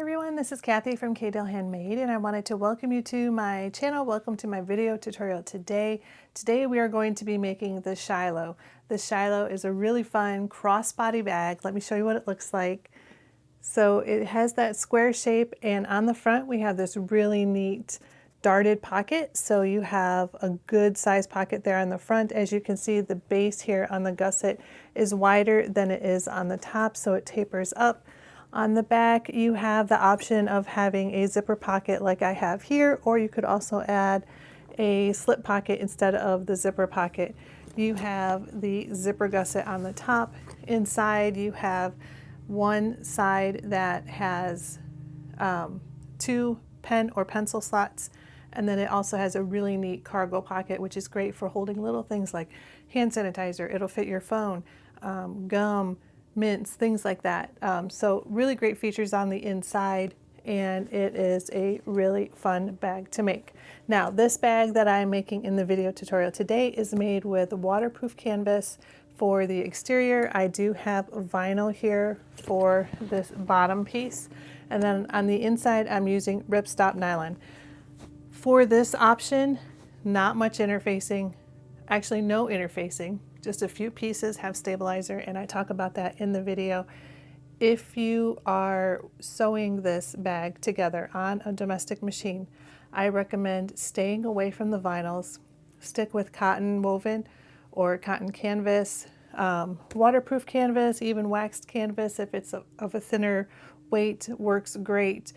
Everyone, this is Kathy from K.dill Handmade, and I wanted to welcome you to my channel. Welcome to my video tutorial today. Today we are going to be making the Shiloh. The Shiloh is a really fun crossbody bag. Let me show you what it looks like. So it has that square shape, and on the front we have this really neat darted pocket. So you have a good size pocket there on the front. As you can see, the base here on the gusset is wider than it is on the top, so it tapers up. On the back, you have the option of having a zipper pocket like I have here, or you could also add a slip pocket instead of the zipper pocket. You have the zipper gusset on the top. Inside, you have one side that has two pen or pencil slots, and then it also has a really neat cargo pocket, which is great for holding little things like hand sanitizer. It'll fit your phone, gum, mints, things like that. So really great features on the inside, and it is a really fun bag to make. Now, this bag that I'm making in the video tutorial today is made with waterproof canvas for the exterior. I do have vinyl here for this bottom piece, and then on the inside I'm using ripstop nylon. For this option, not much interfacing, actually no interfacing. Just a few pieces have stabilizer, and I talk about that in the video. If you are sewing this bag together on a domestic machine, I recommend staying away from the vinyls. Stick with cotton woven or cotton canvas, waterproof canvas, even waxed canvas if it's of a thinner weight works great.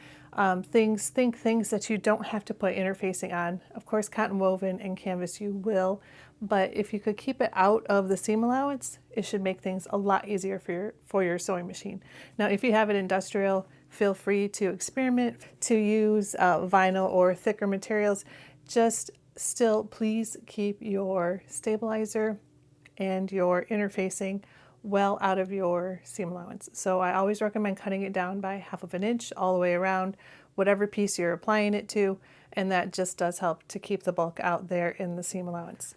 Things that you don't have to put interfacing on. Of course, cotton woven and canvas you will, but if you could keep it out of the seam allowance, it should make things a lot easier for your sewing machine. Now, if you have an industrial, feel free to experiment to use vinyl or thicker materials. Just still, please keep your stabilizer and your interfacing well out of your seam allowance. So I always recommend cutting it down by 1/2 inch all the way around whatever piece you're applying it to, and that just does help to keep the bulk out there in the seam allowance.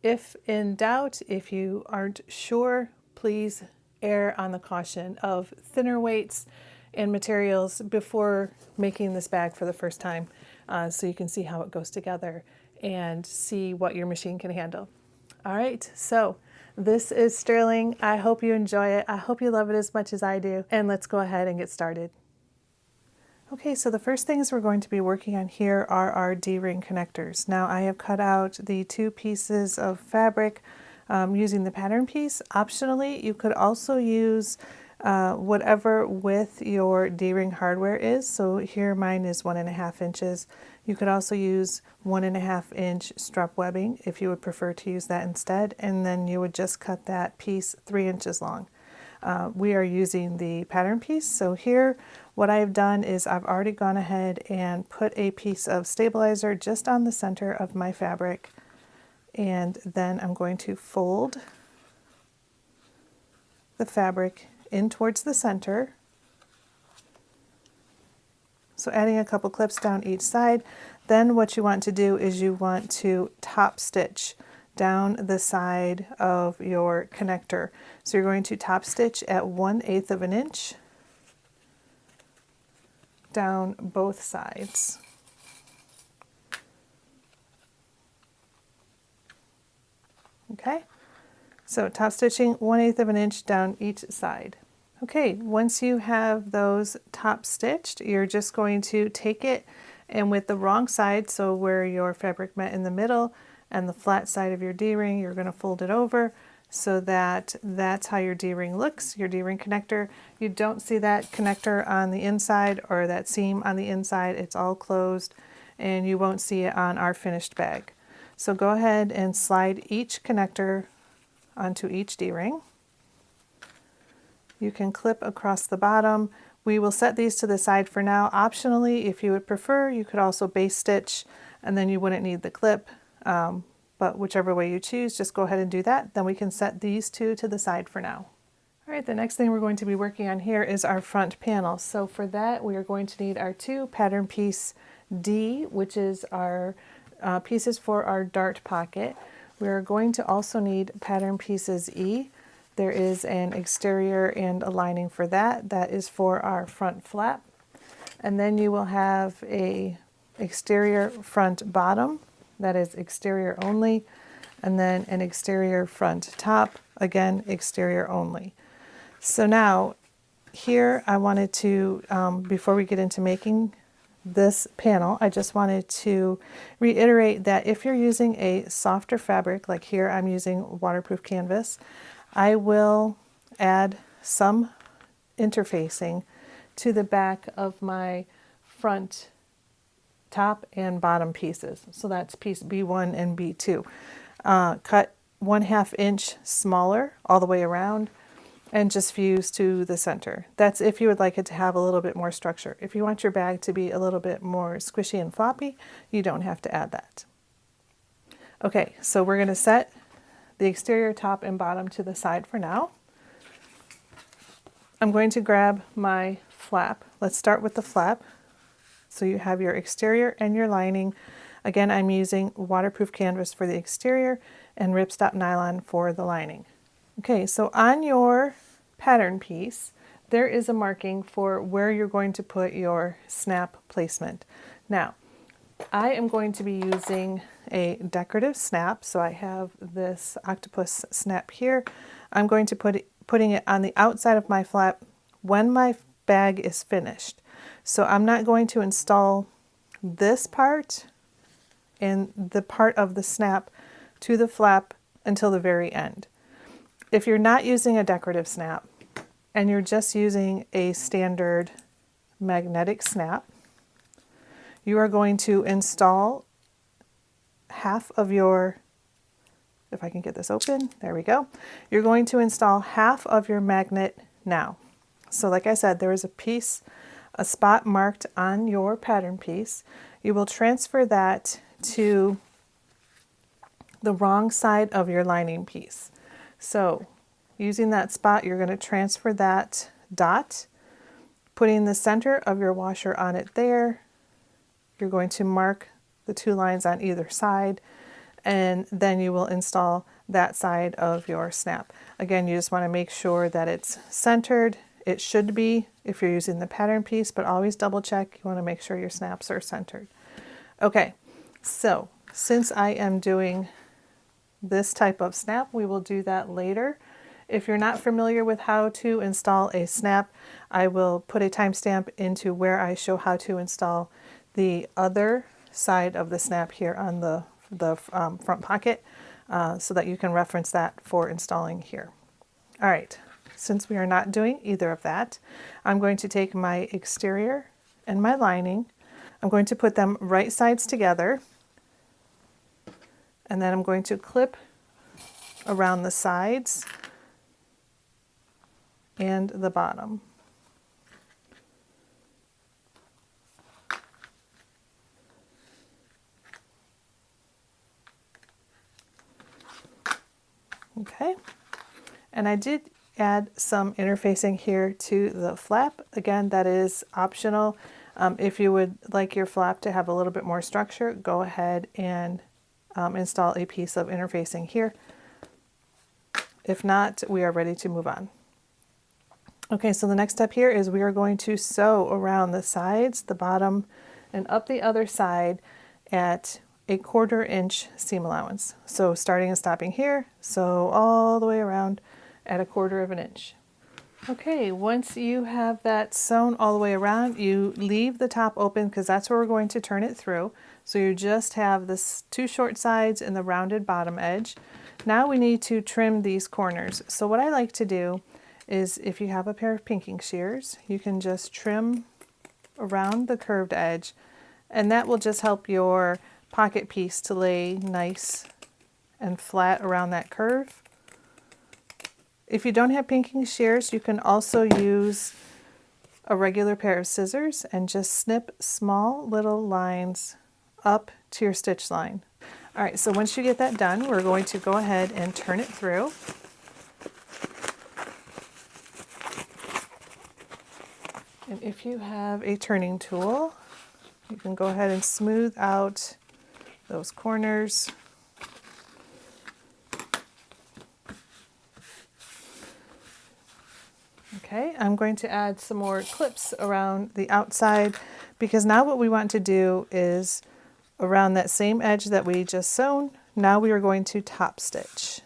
If in doubt, if you aren't sure, please err on the caution of thinner weights and materials before making this bag for the first time, so you can see how it goes together and see what your machine can handle. All right, so this is Sterling. I hope you enjoy it. I hope you love it as much as I do. And let's go ahead and get started. Okay, so the first things we're going to be working on here are our D-ring connectors. Now I have cut out the 2 pieces of fabric using the pattern piece. Optionally, you could also use whatever width your D-ring hardware is. So here mine is 1.5 inches. You could also use 1.5 inch strap webbing if you would prefer to use that instead, and then you would just cut that piece 3 inches long. We are using the pattern piece, so here what I've done is I've already gone ahead and put a piece of stabilizer just on the center of my fabric, and then I'm going to fold the fabric in towards the center. So adding a couple clips down each side. Then what you want to do is you want to top stitch down the side of your connector. So you're going to top stitch at 1/8 of an inch down both sides. Okay, so top stitching 1/8 of an inch down each side. Okay, once you have those top stitched, you're just going to take it and with the wrong side, so where your fabric met in the middle and the flat side of your D-ring, you're going to fold it over so that that's how your D-ring looks, your D-ring connector. You don't see that connector on the inside or that seam on the inside. It's all closed, and you won't see it on our finished bag. So go ahead and slide each connector onto each D-ring. You can clip across the bottom. We will set these to the side for now. Optionally, if you would prefer, you could also base stitch and then you wouldn't need the clip. But whichever way you choose, just go ahead and do that. Then we can set these 2 to the side for now. All right, the next thing we're going to be working on here is our front panel. So for that, we are going to need our 2 pattern piece D, which is our pieces for our dart pocket. We are going to also need pattern pieces E. There is an exterior and a lining for that. That is for our front flap. And then you will have a exterior front bottom, that is exterior only, and then an exterior front top, again exterior only. So now here I wanted to, before we get into making this panel, I just wanted to reiterate that if you're using a softer fabric, like here I'm using waterproof canvas, I will add some interfacing to the back of my front top and bottom pieces. So that's piece B1 and B2. Cut 1/2 inch smaller all the way around and just fuse to the center. That's if you would like it to have a little bit more structure. If you want your bag to be a little bit more squishy and floppy, you don't have to add that. Okay, so we're going to set the exterior top and bottom to the side for now. I'm going to grab my flap. Let's start with the flap. So you have your exterior and your lining. Again, I'm using waterproof canvas for the exterior and ripstop nylon for the lining. Okay, so on your pattern piece, there is a marking for where you're going to put your snap placement. Now, I am going to be using a decorative snap. So I have this octopus snap here. I'm going to putting it on the outside of my flap when my bag is finished. So I'm not going to install this part and the part of the snap to the flap until the very end. If you're not using a decorative snap and you're just using a standard magnetic snap, you are going to install half of your, if I can get this open, there we go. You're going to install half of your magnet now. So like I said, there is a spot marked on your pattern piece. You will transfer that to the wrong side of your lining piece. So using that spot, you're going to transfer that dot, putting the center of your washer on it there. You're going to mark the 2 lines on either side, and then you will install that side of your snap. Again, you just want to make sure that it's centered. It should be if you're using the pattern piece, but always double check. You want to make sure your snaps are centered. Okay, so since I am doing this type of snap, we will do that later. If you're not familiar with how to install a snap, I will put a timestamp into where I show how to install the other side of the snap here on the front pocket, so that you can reference that for installing here. All right, since we are not doing either of that, I'm going to take my exterior and my lining. I'm going to put them right sides together, and then I'm going to clip around the sides and the bottom. Okay, and I did add some interfacing here to the flap. Again, that is optional. If you would like your flap to have a little bit more structure, go ahead and install a piece of interfacing here. If not, we are ready to move on. Okay, so the next step here is we are going to sew around the sides, the bottom, and up the other side at a 1/4 inch seam allowance. So starting and stopping here, sew all the way around at a 1/4 inch. Okay, once you have that sewn all the way around, you leave the top open because that's where we're going to turn it through. So you just have this 2 short sides and the rounded bottom edge. Now we need to trim these corners. So what I like to do is, if you have a pair of pinking shears, you can just trim around the curved edge, and that will just help your pocket piece to lay nice and flat around that curve. If you don't have pinking shears, you can also use a regular pair of scissors and just snip small little lines up to your stitch line. All right, so once you get that done, we're going to go ahead and turn it through. And if you have a turning tool, you can go ahead and smooth out those corners. Okay, I'm going to add some more clips around the outside because now what we want to do is around that same edge that we just sewn, now we are going to top stitch.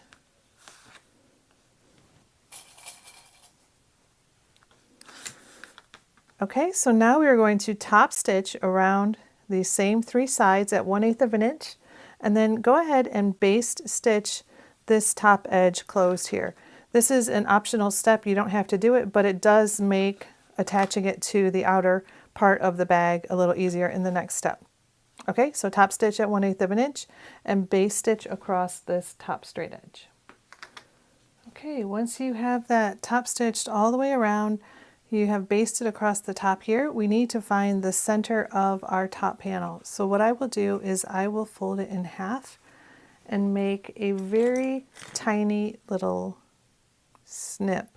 Okay, so now we are going to top stitch around the same 3 sides at 1/8 of an inch, and then go ahead and baste stitch this top edge closed here. This is an optional step, you don't have to do it, but it does make attaching it to the outer part of the bag a little easier in the next step. Okay, so top stitch at 1/8 of an inch and baste stitch across this top straight edge. Okay, once you have that top stitched all the way around, you have basted across the top here, we need to find the center of our top panel. So what I will do is I will fold it in half and make a very tiny little snip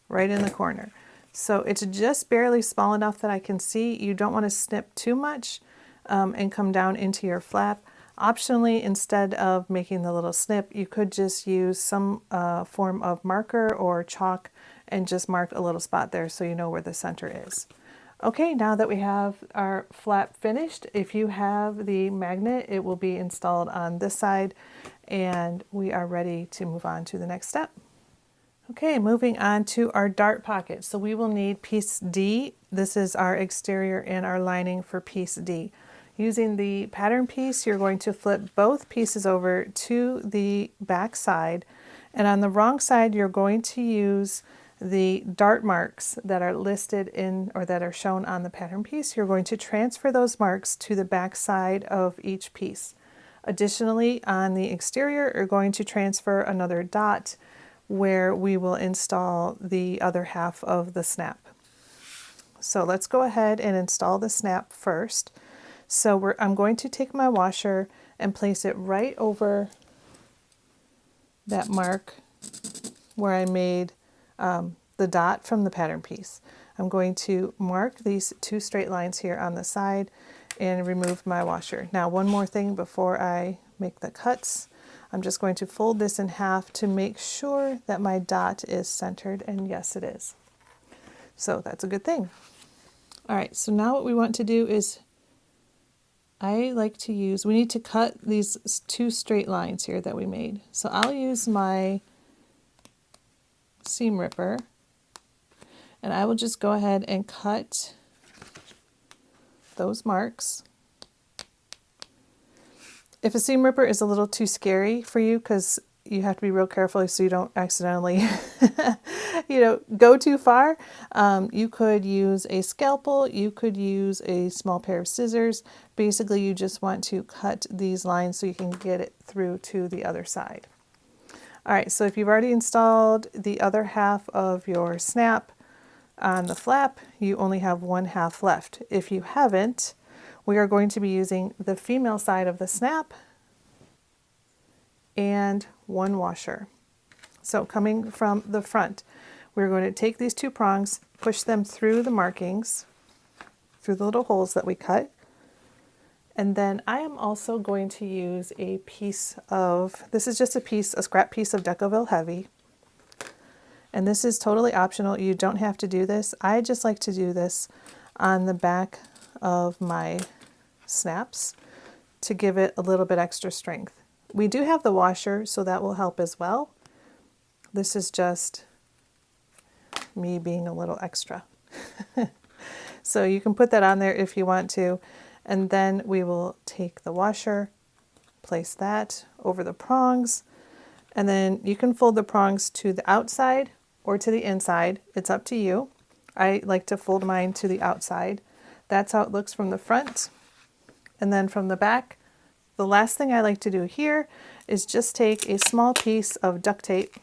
right in the corner. So it's just barely small enough that I can see. You don't want to snip too much and come down into your flap. Optionally, instead of making the little snip, you could just use some form of marker or chalk and just mark a little spot there so you know where the center is. Okay, now that we have our flap finished, if you have the magnet, it will be installed on this side, and we are ready to move on to the next step. Okay, moving on to our dart pocket. So we will need piece D. This is our exterior and our lining for piece D. Using the pattern piece, you're going to flip both pieces over to the back side, and on the wrong side, you're going to use the dart marks that are listed in or that are shown on the pattern piece. You're going to transfer those marks to the back side of each piece. Additionally, on the exterior, you're going to transfer another dot where we will install the other half of the snap. So let's go ahead and install the snap first. So I'm going to take my washer and place it right over that mark where I made the dot from the pattern piece. I'm going to mark these 2 straight lines here on the side and remove my washer. Now, one more thing before I make the cuts. I'm just going to fold this in half to make sure that my dot is centered, and yes, it is. So that's a good thing. All right, so now what we want to do is we need to cut these 2 straight lines here that we made. So I'll use my seam ripper, and I will just go ahead and cut those marks. If a seam ripper is a little too scary for you, because you have to be real careful so you don't accidentally go too far, you could use a scalpel, you could use a small pair of scissors. Basically, you just want to cut these lines so you can get it through to the other side. All right, so if you've already installed the other half of your snap on the flap, you only have 1/2 left. If you haven't, we are going to be using the female side of the snap and 1 washer. So coming from the front, we're going to take these 2 prongs, push them through the markings, through the little holes that we cut. And then I am also going to use a piece of, this is just a scrap piece of K.dill Heavy. And this is totally optional. You don't have to do this. I just like to do this on the back of my snaps to give it a little bit extra strength. We do have the washer, so that will help as well. This is just me being a little extra. So you can put that on there if you want to. And then we will take the washer, place that over the prongs, and then you can fold the prongs to the outside or to the inside. It's up to you. I like to fold mine to the outside. That's how it looks from the front. And then from the back, the last thing I like to do here is just take a small piece of duct tape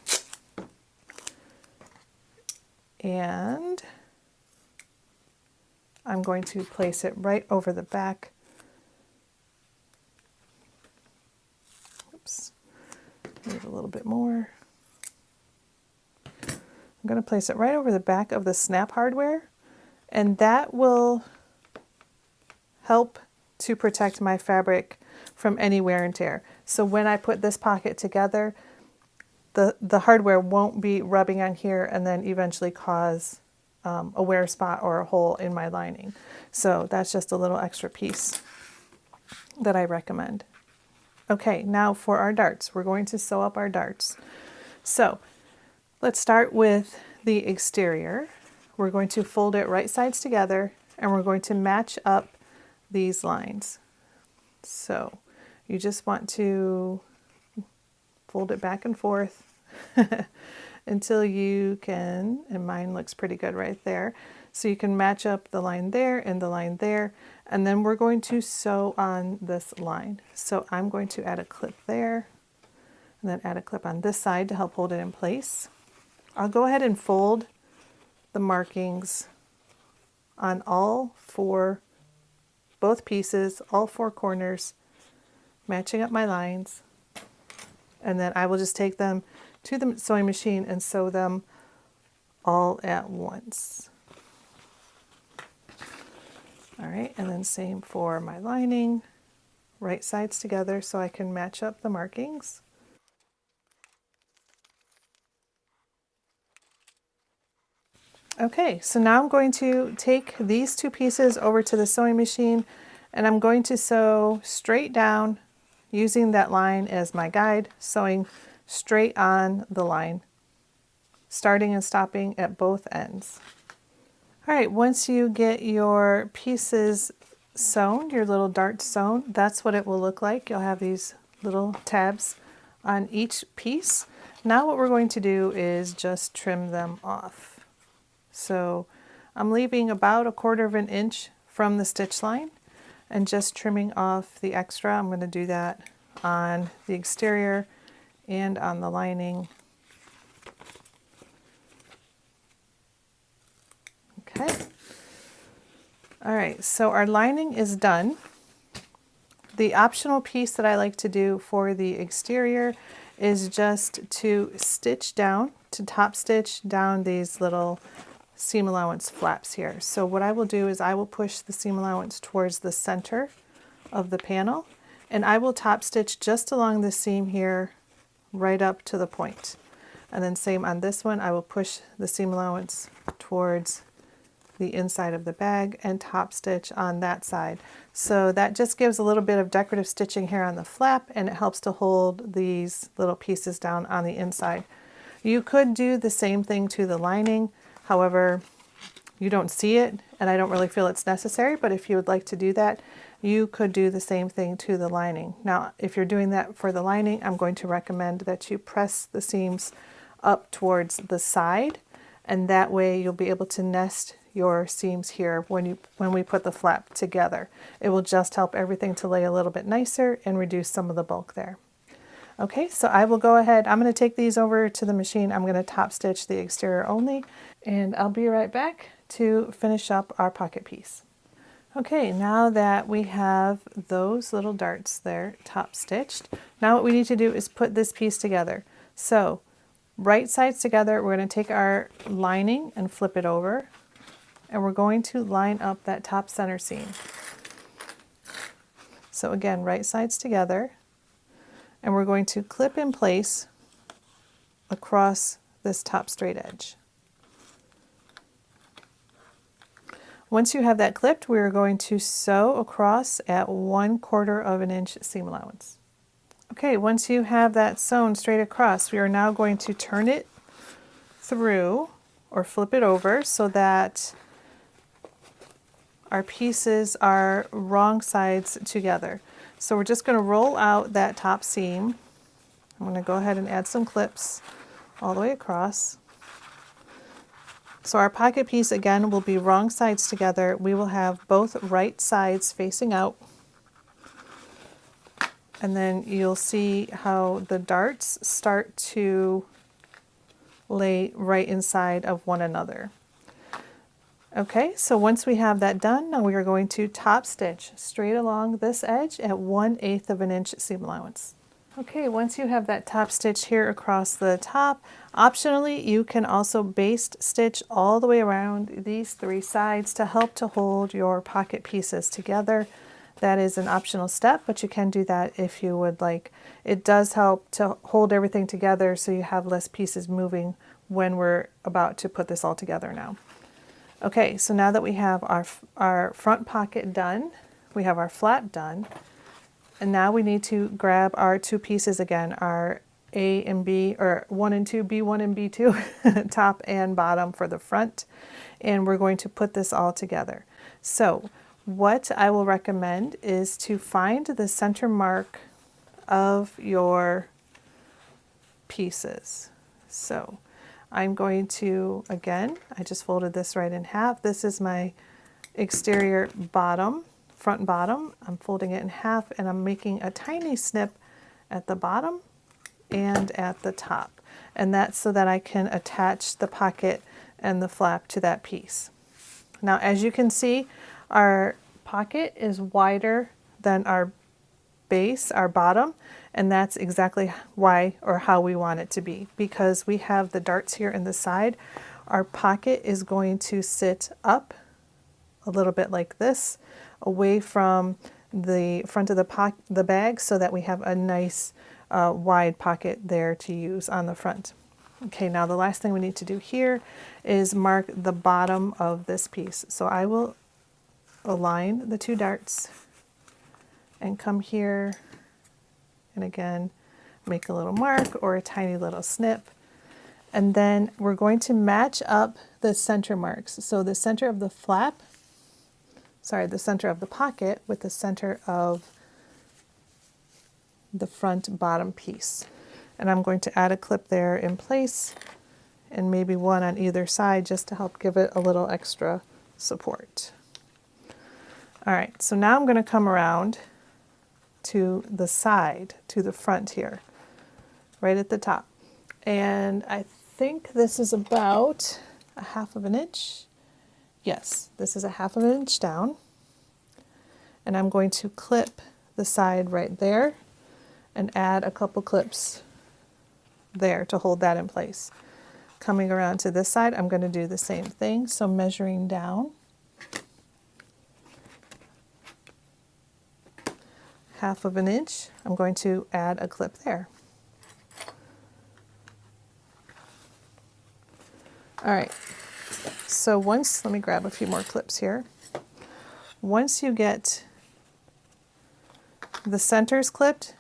and I'm going to place it right over the back. Oops, need a little bit more. I'm going to place it right over the back of the snap hardware, and that will help to protect my fabric from any wear and tear. So when I put this pocket together, the hardware won't be rubbing on here and then eventually cause a wear spot or a hole in my lining. So that's just a little extra piece that I recommend. Okay, now for our darts. We're going to sew up our darts. So let's start with the exterior. We're going to fold it right sides together, and we're going to match up these lines. So you just want to fold it back and forth until you can, and mine looks pretty good right there, so you can match up the line there and the line there, and then we're going to sew on this line. So I'm going to add a clip there, and then add a clip on this side to help hold it in place. I'll go ahead and fold the markings on both pieces, all four corners, matching up my lines, and then I will just take them to the sewing machine and sew them all at once. All right, and then same for my lining, right sides together so I can match up the markings. Okay, so now I'm going to take these two pieces over to the sewing machine, and I'm going to sew straight down using that line as my guide, sewing straight on the line, starting and stopping at both ends. All right, once you get your pieces sewn, your little darts sewn, that's what it will look like. You'll have these little tabs on each piece. Now what we're going to do is just trim them off. So I'm leaving about 1/4 of an inch from the stitch line and just trimming off the extra. I'm going to do that on the exterior and on the lining. Okay. All right, so our lining is done. The optional piece that I like to do for the exterior is just to stitch down, to top stitch down these little seam allowance flaps here. So what I will do is I will push the seam allowance towards the center of the panel, and I will top stitch just along the seam here right up to the point. And then same on this one, I will push the seam allowance towards the inside of the bag and top stitch on that side. So that just gives a little bit of decorative stitching here on the flap, and it helps to hold these little pieces down on the inside. You could do the same thing to the lining. However, you don't see it, and I don't really feel it's necessary, but if you would like to do that, you could do the same thing to the lining. Now, if you're doing that for the lining, I'm going to recommend that you press the seams up towards the side, and that way you'll be able to nest your seams here when we put the flap together. It will just help everything to lay a little bit nicer and reduce some of the bulk there. Okay, so I will go ahead, I'm going to take these over to the machine. I'm going to top stitch the exterior only, and I'll be right back to finish up our pocket piece. Okay, now that we have those little darts there top stitched, now what we need to do is put this piece together. So right sides together, we're going to take our lining and flip it over, and we're going to line up that top center seam. So again, right sides together, and we're going to clip in place across this top straight edge. Once you have that clipped, we are going to sew across at 1/4 of an inch seam allowance. Okay, once you have that sewn straight across, we are now going to turn it through or flip it over so that our pieces are wrong sides together. So we're just going to roll out that top seam. I'm going to go ahead and add some clips all the way across. So our pocket piece again will be wrong sides together. We will have both right sides facing out. And then you'll see how the darts start to lay right inside of one another. Okay, so once we have that done, now we are going to top stitch straight along this edge at 1/8 of an inch seam allowance. Okay, once you have that top stitch here across the top, optionally you can also baste stitch all the way around these three sides to help to hold your pocket pieces together. That is an optional step, but you can do that if you would like. It does help to hold everything together so you have less pieces moving when we're about to put this all together now. Okay, so now that we have our front pocket done, we have our flap done, and now we need to grab our two pieces again, our A and B, or 1 and 2, B1 and B2, top and bottom for the front, and we're going to put this all together. So what I will recommend is to find the center mark of your pieces. So I'm going to, again, I just folded this right in half. This is my exterior bottom, front and bottom. I'm folding it in half and I'm making a tiny snip at the bottom and at the top. And that's so that I can attach the pocket and the flap to that piece. Now, as you can see, our pocket is wider than our base, our bottom, and that's exactly why or how we want it to be. Because we have the darts here in the side, our pocket is going to sit up a little bit like this, away from the front of the bag, so that we have a nice wide pocket there to use on the front. Okay, now the last thing we need to do here is mark the bottom of this piece. So I will align the two darts and come here and again make a little mark or a tiny little snip, and then we're going to match up the center marks. So the center of the flap, sorry, the center of the pocket with the center of the front bottom piece. And I'm going to add a clip there in place and maybe one on either side just to help give it a little extra support. All right, so now I'm going to come around to the side, to the front here, right at the top. And I think this is about a 1/2 inch. Yes, this is a 1/2 inch down. And I'm going to clip the side right there and add a couple clips there to hold that in place. Coming around to this side, I'm going to do the same thing. So measuring down, 1/2 inch, I'm going to add a clip there. All right, so let me grab a few more clips here. Once you get the centers clipped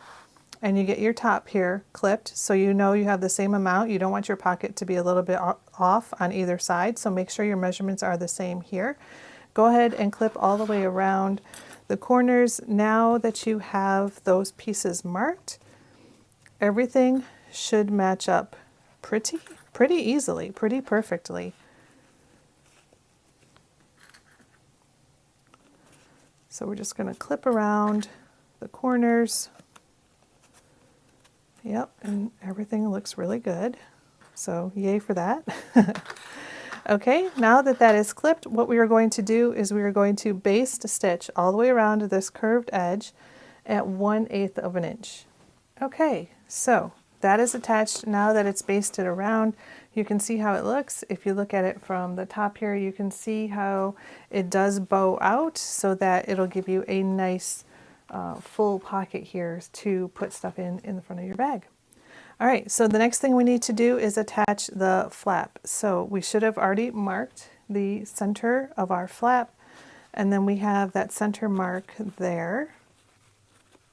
and you get your top here clipped, so you know you have the same amount, you don't want your pocket to be a little bit off on either side, so make sure your measurements are the same here. Go ahead and clip all the way around the corners. Now that you have those pieces marked, everything should match up pretty easily, pretty perfectly. So we're just going to clip around the corners. Yep, and everything looks really good. So yay for that. Okay, now that that is clipped, what we are going to do is we are going to baste stitch all the way around this curved edge at 1/8 of an inch. Okay, so that is attached. Now that it's basted around, you can see how it looks. If you look at it from the top here, you can see how it does bow out so that it'll give you a nice full pocket here to put stuff in the front of your bag. All right, so the next thing we need to do is attach the flap. So we should have already marked the center of our flap, and then we have that center mark there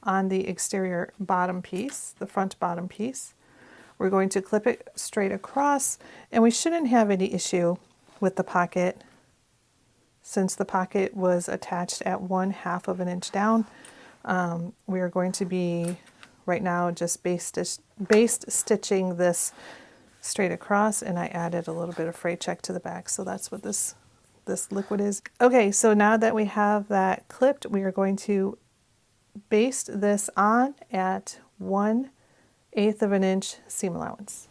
on the exterior bottom piece, the front bottom piece. We're going to clip it straight across, and we shouldn't have any issue with the pocket since the pocket was attached at 1/2 of an inch down. We are going to be right now just baste stitching this straight across, and I added a little bit of fray check to the back, so that's what this liquid is. Okay, so now that we have that clipped, we are going to baste this on at 1/8 of an inch seam allowance.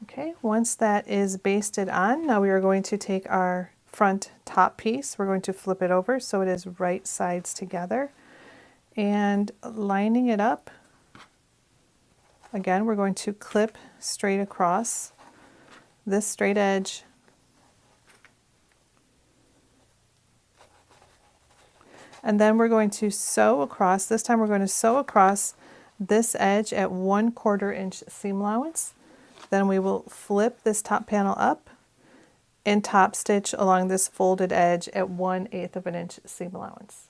Okay, once that is basted on, now we are going to take our front top piece, we're going to flip it over so it is right sides together, and lining it up. Again, we're going to clip straight across this straight edge. And then we're going to sew across. This time we're going to sew across this edge at 1/4 inch seam allowance. Then we will flip this top panel up and top stitch along this folded edge at 1/8 of an inch seam allowance.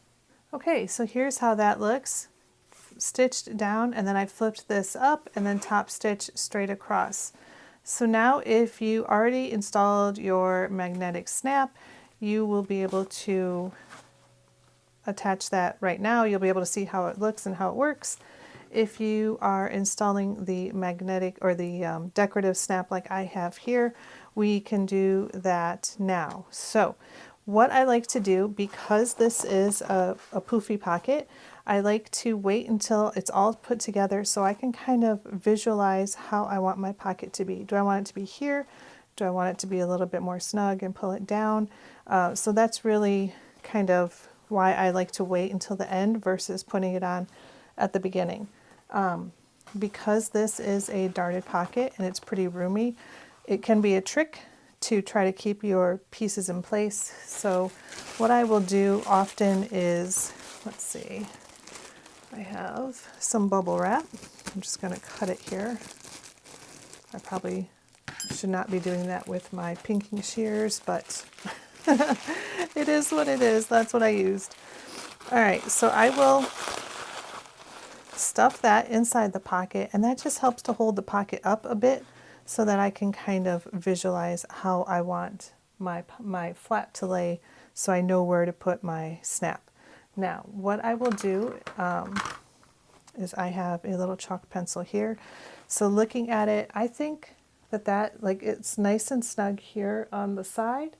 Okay, so here's how that looks. Stitched down, and then I flipped this up and then top stitch straight across. So now if you already installed your magnetic snap, you will be able to attach that right now. You'll be able to see how it looks and how it works. If you are installing the magnetic or the decorative snap like I have here, we can do that now. So what I like to do, because this is a poofy pocket, I like to wait until it's all put together so I can kind of visualize how I want my pocket to be. Do I want it to be here? Do I want it to be a little bit more snug and pull it down? So that's really kind of why I like to wait until the end versus putting it on at the beginning. Because this is a darted pocket and it's pretty roomy, it can be a trick to try to keep your pieces in place. So what I will do often is, let's see, I have some bubble wrap. I'm just going to cut it here. I probably should not be doing that with my pinking shears, but it is what it is. That's what I used. All right, so I will stuff that inside the pocket, and that just helps to hold the pocket up a bit so that I can kind of visualize how I want my flap to lay so I know where to put my snap. Now, what I will do is I have a little chalk pencil here. So looking at it, I think that like it's nice and snug here on the side,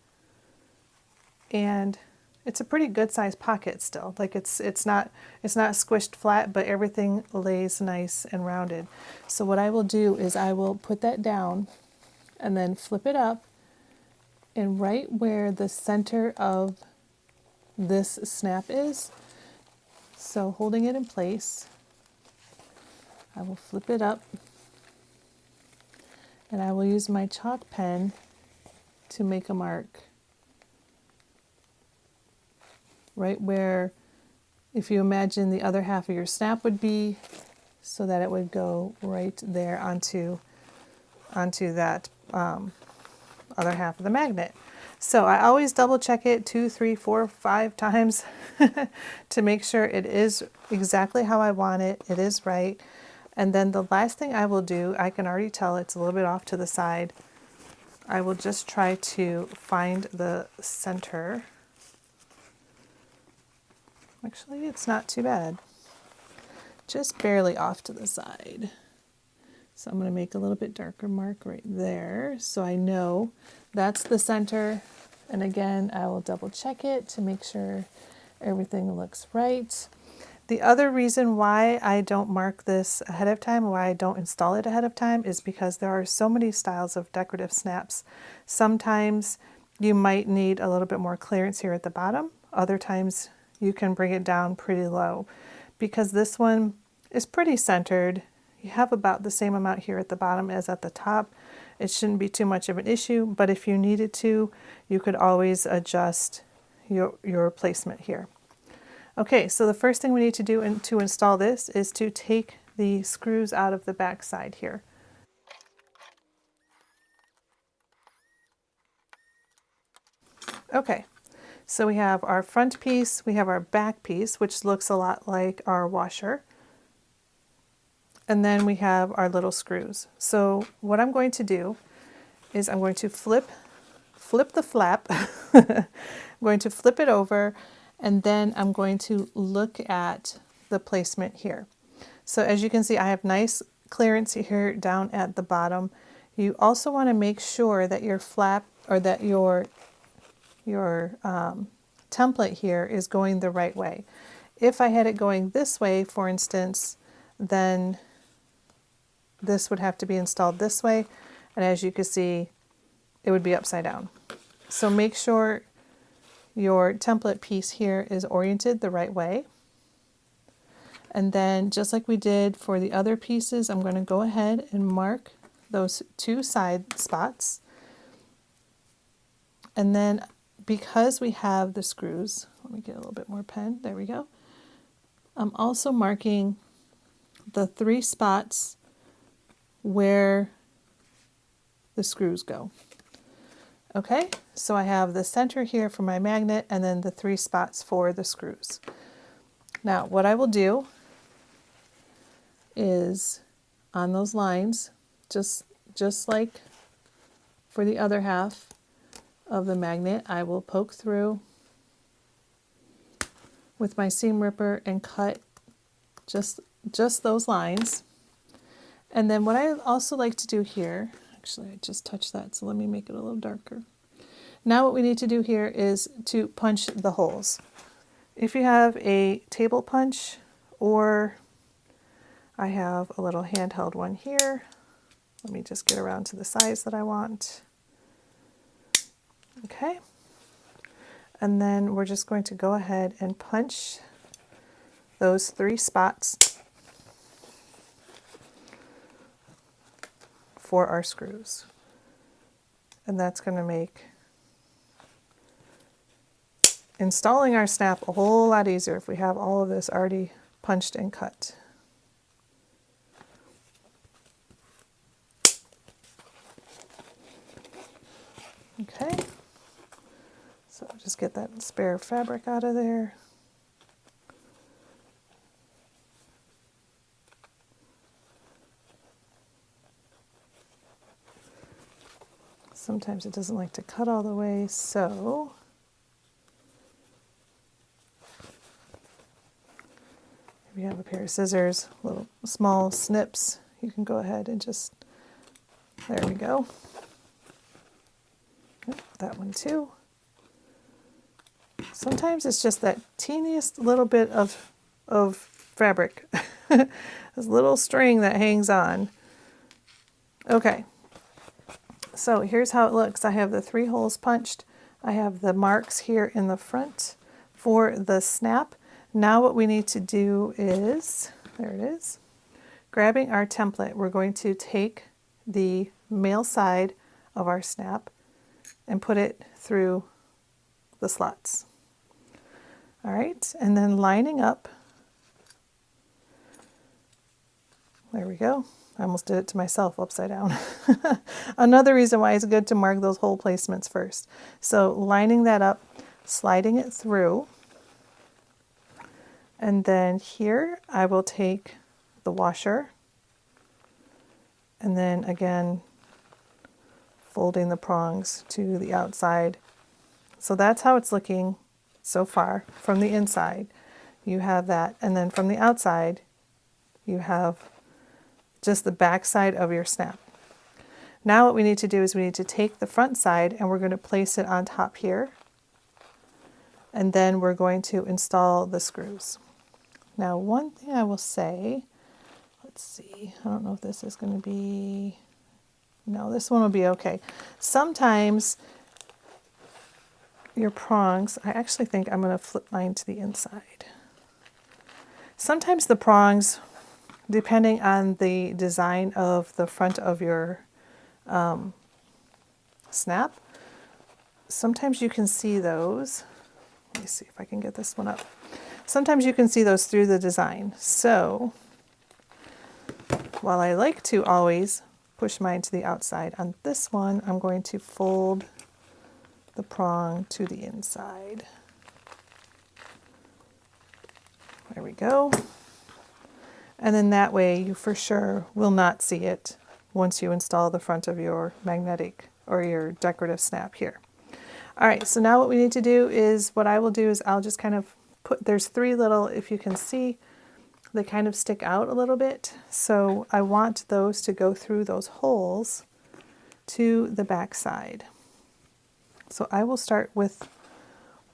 and it's a pretty good sized pocket still. Like it's not squished flat, but everything lays nice and rounded. So what I will do is I will put that down and then flip it up, and right where the center of this snap is, so holding it in place, I will flip it up and I will use my chalk pen to make a mark right where, if you imagine the other half of your snap would be, so that it would go right there onto that other half of the magnet. So I always double check it 2, 3, 4, 5 times to make sure it is exactly how I want it, it is right. And then the last thing I will do, I can already tell it's a little bit off to the side. I will just try to find the center. Actually, it's not too bad. Just barely off to the side. So I'm going to make a little bit darker mark right there so I know that's the center. And again, I will double check it to make sure everything looks right. The other reason why I don't mark this ahead of time, why I don't install it ahead of time, is because there are so many styles of decorative snaps. Sometimes you might need a little bit more clearance here at the bottom. Other times you can bring it down pretty low. Because this one is pretty centered, you have about the same amount here at the bottom as at the top. It shouldn't be too much of an issue, but if you needed to, you could always adjust your placement here. Okay, so the first thing we need to do to install this is to take the screws out of the back side here. Okay, so we have our front piece, we have our back piece, which looks a lot like our washer. And then we have our little screws. So what I'm going to do is I'm going to flip the flap. I'm going to flip it over, and then I'm going to look at the placement here. So as you can see, I have nice clearance here down at the bottom. You also want to make sure that your flap, or that your template here is going the right way. If I had it going this way, for instance, then this would have to be installed this way, and as you can see, it would be upside down. So make sure your template piece here is oriented the right way. And then just like we did for the other pieces, I'm going to go ahead and mark those 2 side spots. And then because we have the screws, let me get a little bit more pen, there we go. I'm also marking the 3 spots where the screws go. Okay, so I have the center here for my magnet and then the 3 spots for the screws. Now what I will do is on those lines, just like for the other half of the magnet, I will poke through with my seam ripper and cut just those lines. And then what I also like to do here, actually I just touched that, so let me make it a little darker. Now what we need to do here is to punch the holes. If you have a table punch, or I have a little handheld one here, let me just get around to the size that I want. Okay, and then we're just going to go ahead and punch those 3 spots for our screws. And that's going to make installing our snap a whole lot easier if we have all of this already punched and cut. Okay, so just get that spare fabric out of there. Sometimes it doesn't like to cut all the way, so if you have a pair of scissors, little small snips, you can go ahead and just, there we go. That one too. Sometimes it's just that teeniest little bit of fabric, this little string that hangs on. Okay, so here's how it looks. I have the 3 holes punched. I have the marks here in the front for the snap. Now what we need to do is, there it is, grabbing our template, we're going to take the male side of our snap and put it through the slots. All right, and then lining up, there we go. I almost did it to myself upside down. Another reason why it's good to mark those hole placements first. So lining that up, sliding it through, and then here I will take the washer and then again folding the prongs to the outside. So that's how it's looking so far from the inside. You have that, and then from the outside you have just the back side of your snap. Now what we need to do is we need to take the front side and we're going to place it on top here, and then we're going to install the screws. Now one thing I will say, let's see, I don't know if this is going to be, no, this one will be okay. Sometimes your prongs, I actually think I'm going to flip mine to the inside. Sometimes the prongs, depending on the design of the front of your snap, sometimes you can see those. Let me see if I can get this one up. Sometimes you can see those through the design. So while I like to always push mine to the outside, on this one I'm going to fold the prong to the inside. There we go. And then that way you for sure will not see it once you install the front of your magnetic or your decorative snap here. All right, so now what we need to do is, what I will do is I'll just kind of put, there's 3 little, if you can see, they kind of stick out a little bit. So I want those to go through those holes to the back side. So I will start with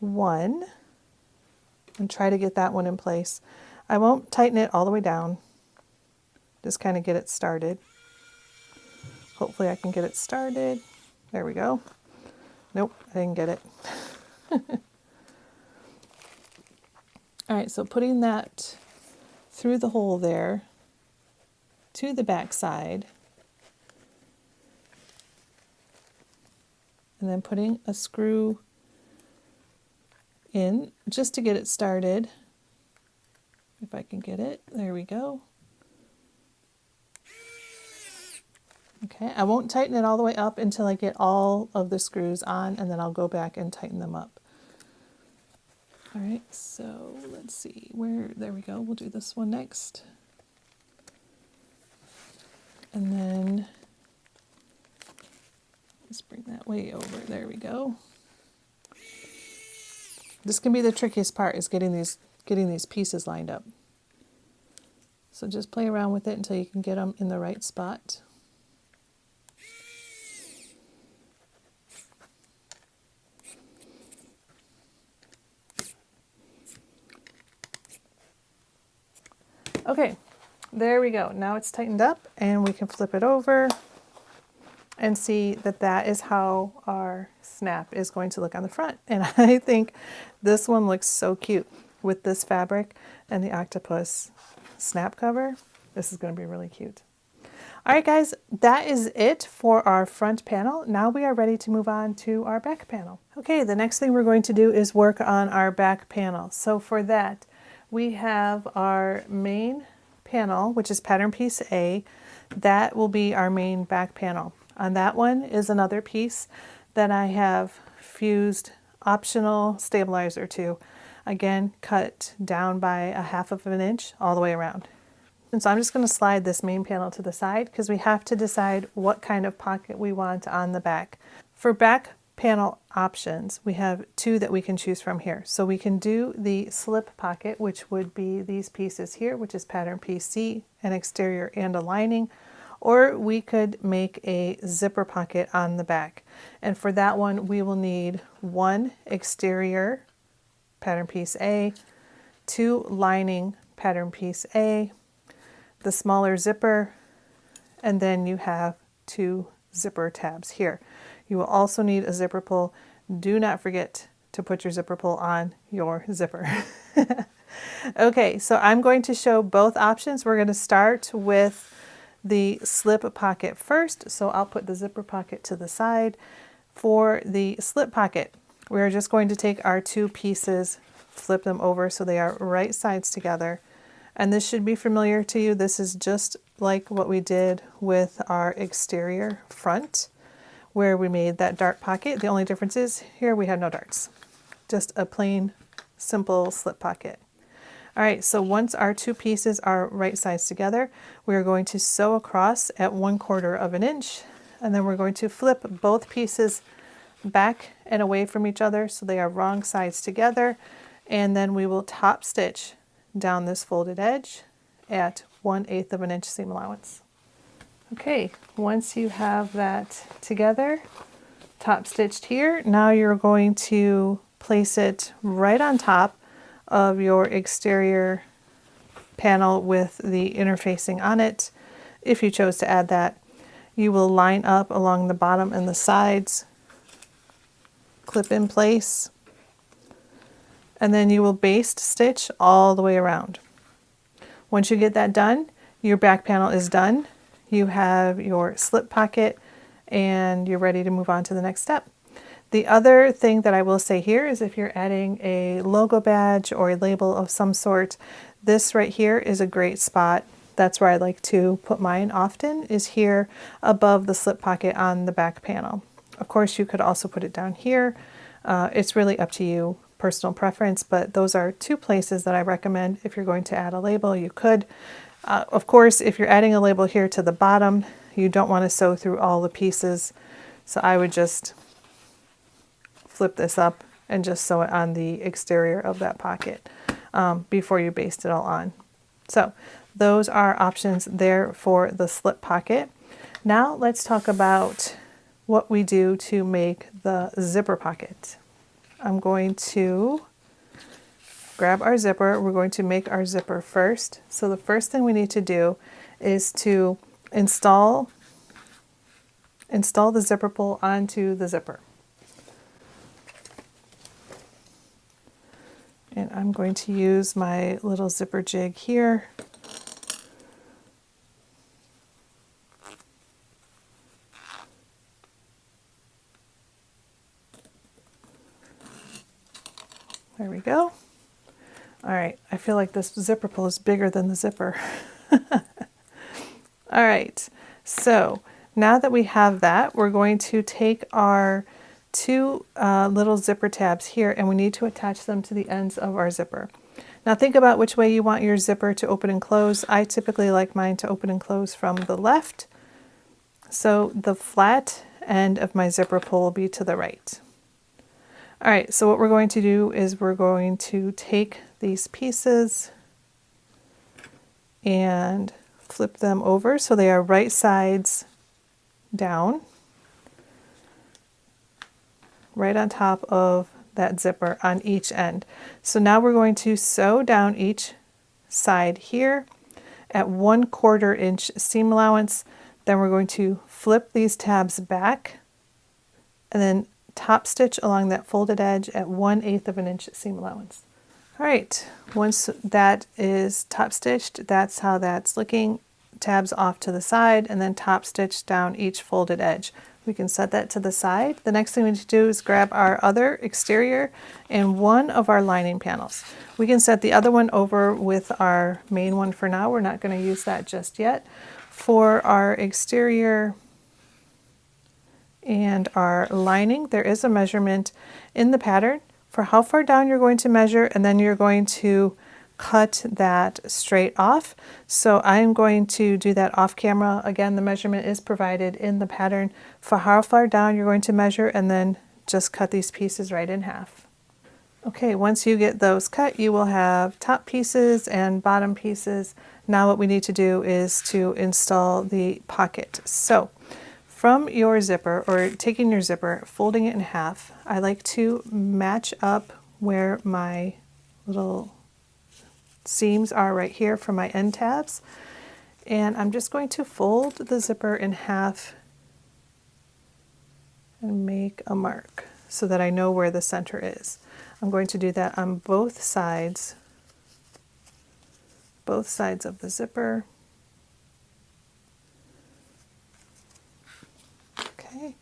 1 and try to get that one in place. I won't tighten it all the way down, just kind of get it started. Hopefully I can get it started. There we go. Nope, I didn't get it. All right, so putting that through the hole there to the back side, and then putting a screw in just to get it started. If I can get it, there we go. Okay, I won't tighten it all the way up until I get all of the screws on, and then I'll go back and tighten them up. All right, so let's see there we go. We'll do this one next. And then let's bring that way over. There we go. This can be the trickiest part, is getting these pieces lined up. So just play around with it until you can get them in the right spot. Okay, there we go. Now it's tightened up, and we can flip it over and see that that is how our snap is going to look on the front. And I think this one looks so cute with this fabric and the octopus snap cover. This is going to be really cute. All right, guys, that is it for our front panel. Now we are ready to move on to our back panel. Okay, the next thing we're going to do is work on our back panel. So for that, we have our main panel, which is pattern piece A. That will be our main back panel. On that one is another piece that I have fused optional stabilizer to. Again, cut down by 1/2 inch all the way around. And so I'm just going to slide this main panel to the side because we have to decide what kind of pocket we want on the back. For back panel options, we have two that we can choose from here. So we can do the slip pocket, which would be these pieces here, which is pattern piece C, an exterior and a lining, or we could make a zipper pocket on the back. And for that one, we will need one exterior pattern piece A, two lining pattern piece A, the smaller zipper, and then you have two zipper tabs here. You will also need a zipper pull. Do not forget to put your zipper pull on your zipper. Okay, so I'm going to show both options. We're going to start with the slip pocket first. So I'll put the zipper pocket to the side. For the slip pocket, we're just going to take our two pieces, flip them over so they are right sides together. And this should be familiar to you. This is just like what we did with our exterior front, where we made that dart pocket. The only difference is here we have no darts, just a plain, simple slip pocket. All right, so once our two pieces are right sides together, we are going to sew across at 1/4 inch, and then we're going to flip both pieces back and away from each other so they are wrong sides together, and then we will top stitch down this folded edge at 1/8 inch seam allowance. Okay, once you have that together, top stitched here, now you're going to place it right on top of your exterior panel with the interfacing on it. If you chose to add that, you will line up along the bottom and the sides, clip in place, and then you will baste stitch all the way around. Once you get that done, your back panel is done. You have your slip pocket and you're ready to move on to the next step. The other thing that I will say here is if you're adding a logo badge or a label of some sort, this right here is a great spot. That's where I like to put mine often, is here above the slip pocket on the back panel. Of course, you could also put it down here. It's really up to you, personal preference, but those are two places that I recommend if you're going to add a label. You could. Of course, if you're adding a label here to the bottom, you don't want to sew through all the pieces. So I would just flip this up and just sew it on the exterior of that pocket before you baste it all on. So those are options there for the slip pocket. Now let's talk about what we do to make the zipper pocket. I'm going to grab our zipper. We're going to make our zipper first. So the first thing we need to do is to install the zipper pull onto the zipper. And I'm going to use my little zipper jig here. There we go. All right, I feel like this zipper pull is bigger than the zipper. All right, so Now that we have that, we're going to take our two little zipper tabs here, and we need to attach them to the ends of our zipper. Now think about which way you want your zipper to open and close. I typically like mine to open and close from the left, so the flat end of my zipper pull will be to the right. All right, so what we're going to do is we're going to take these pieces and flip them over so they are right sides down, right on top of that zipper on each end. So now we're going to sew down each side here at 1/4 inch seam allowance. Then we're going to flip these tabs back and then top stitch along that folded edge at 1/8 of an inch seam allowance. All right, once that is top stitched, that's how that's looking. Tabs off to the side and then top stitch down each folded edge. We can set that to the side. The next thing we need to do is grab our other exterior and one of our lining panels. We can set the other one over with our main one for now. We're not going to use that just yet. For our exterior and our lining, there is a measurement in the pattern for how far down you're going to measure, and then you're going to cut that straight off. So I'm going to do that off camera. Again, the measurement is provided in the pattern for how far down you're going to measure, and then just cut these pieces right in half. Okay, once you get those cut, you will have top pieces and bottom pieces. Now what we need to do is to install the pocket. So from your zipper, or taking your zipper, folding it in half, I like to match up where my little seams are right here for my end tabs. And I'm just going to fold the zipper in half and make a mark so that I know where the center is. I'm going to do that on both sides of the zipper. Okay,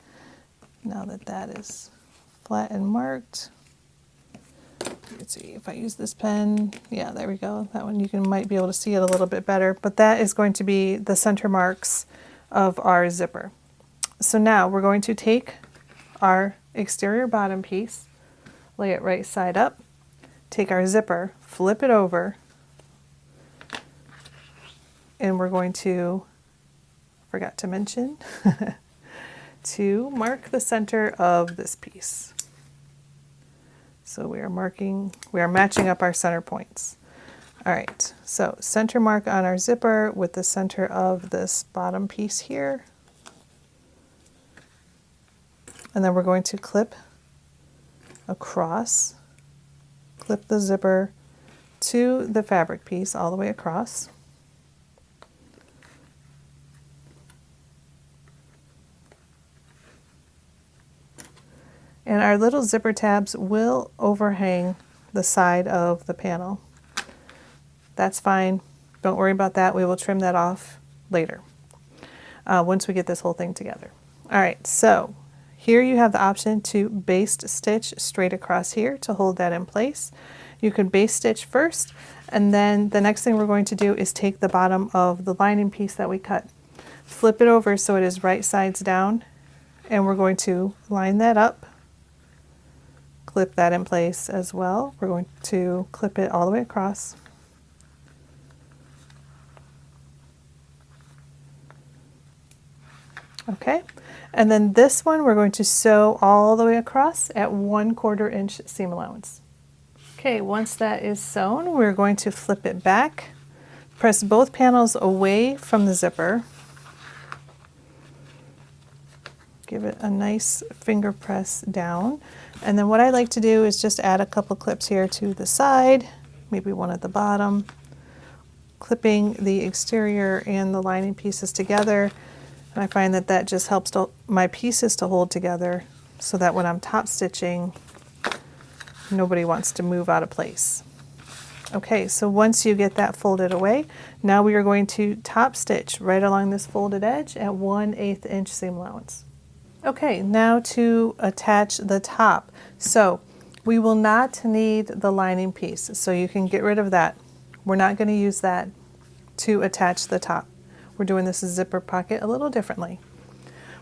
now that that is flat and marked, you can see if I use this pen, yeah, there we go. That one might be able to see it a little bit better, but that is going to be the center marks of our zipper. So now we're going to take our exterior bottom piece, lay it right side up, take our zipper, flip it over, and we're going to, forgot to mention, to mark the center of this piece. So we are matching up our center points. All right, so center mark on our zipper with the center of this bottom piece here. And then we're going to clip across, clip the zipper to the fabric piece all the way across. And our little zipper tabs will overhang the side of the panel. That's fine. Don't worry about that. We will trim that off later once we get this whole thing together. All right, so here you have the option to baste stitch straight across here to hold that in place. You could baste stitch first, and then the next thing we're going to do is take the bottom of the lining piece that we cut, flip it over so it is right sides down, and we're going to line that up. Clip that in place as well. We're going to clip it all the way across. Okay, and then this one we're going to sew all the way across at 1/4 inch seam allowance. Okay, once that is sewn, we're going to flip it back, press both panels away from the zipper, give it a nice finger press down. And then what I like to do is just add a couple clips here to the side, maybe one at the bottom, clipping the exterior and the lining pieces together. And I find that that just helps my pieces to hold together so that when I'm top stitching, nobody wants to move out of place. Okay, so once you get that folded away, now we are going to top stitch right along this folded edge at 1/8 inch seam allowance. Okay, now to attach the top. So we will not need the lining piece, so you can get rid of that. We're not going to use that to attach the top. We're doing this zipper pocket a little differently.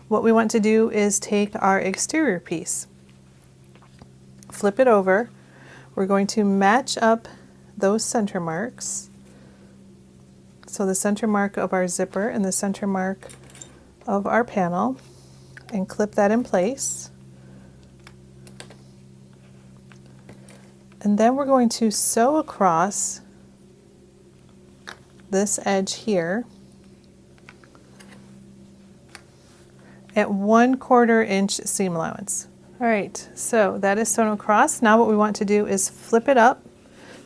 What we want to do is take our exterior piece, flip it over. We're going to match up those center marks. So the center mark of our zipper and the center mark of our panel, and clip that in place. And then we're going to sew across this edge here at 1/4 inch seam allowance. All right, so that is sewn across. Now what we want to do is flip it up.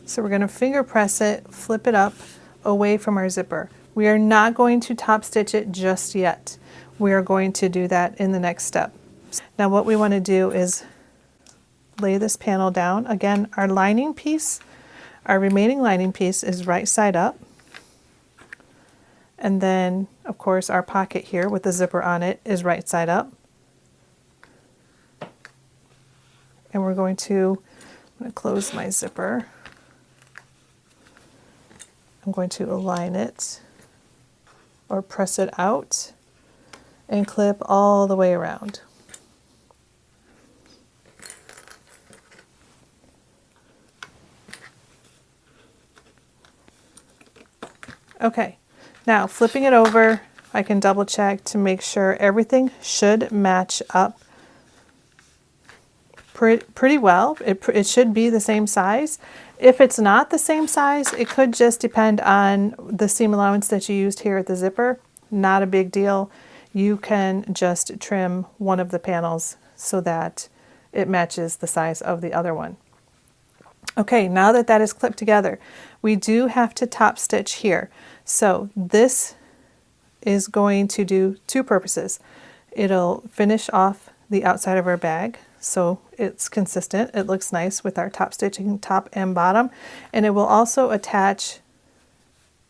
So we're going to finger press it, flip it up away from our zipper. We are not going to top stitch it just yet. We are going to do that in the next step. Now what we want to do is lay this panel down. Again, our lining piece, our remaining lining piece is right side up. And then, of course, our pocket here with the zipper on it is right side up. And we're going to, I'm going to close my zipper. I'm going to align it or press it out and clip all the way around. Okay, now flipping it over, I can double check to make sure everything should match up pretty well. It should be the same size. If it's not the same size, it could just depend on the seam allowance that you used here at the zipper. Not a big deal. You can just trim one of the panels so that it matches the size of the other one. Okay, now that that is clipped together, we do have to top stitch here. So this is going to do two purposes. It'll finish off the outside of our bag, so it's consistent. It looks nice with our top stitching top and bottom, and it will also attach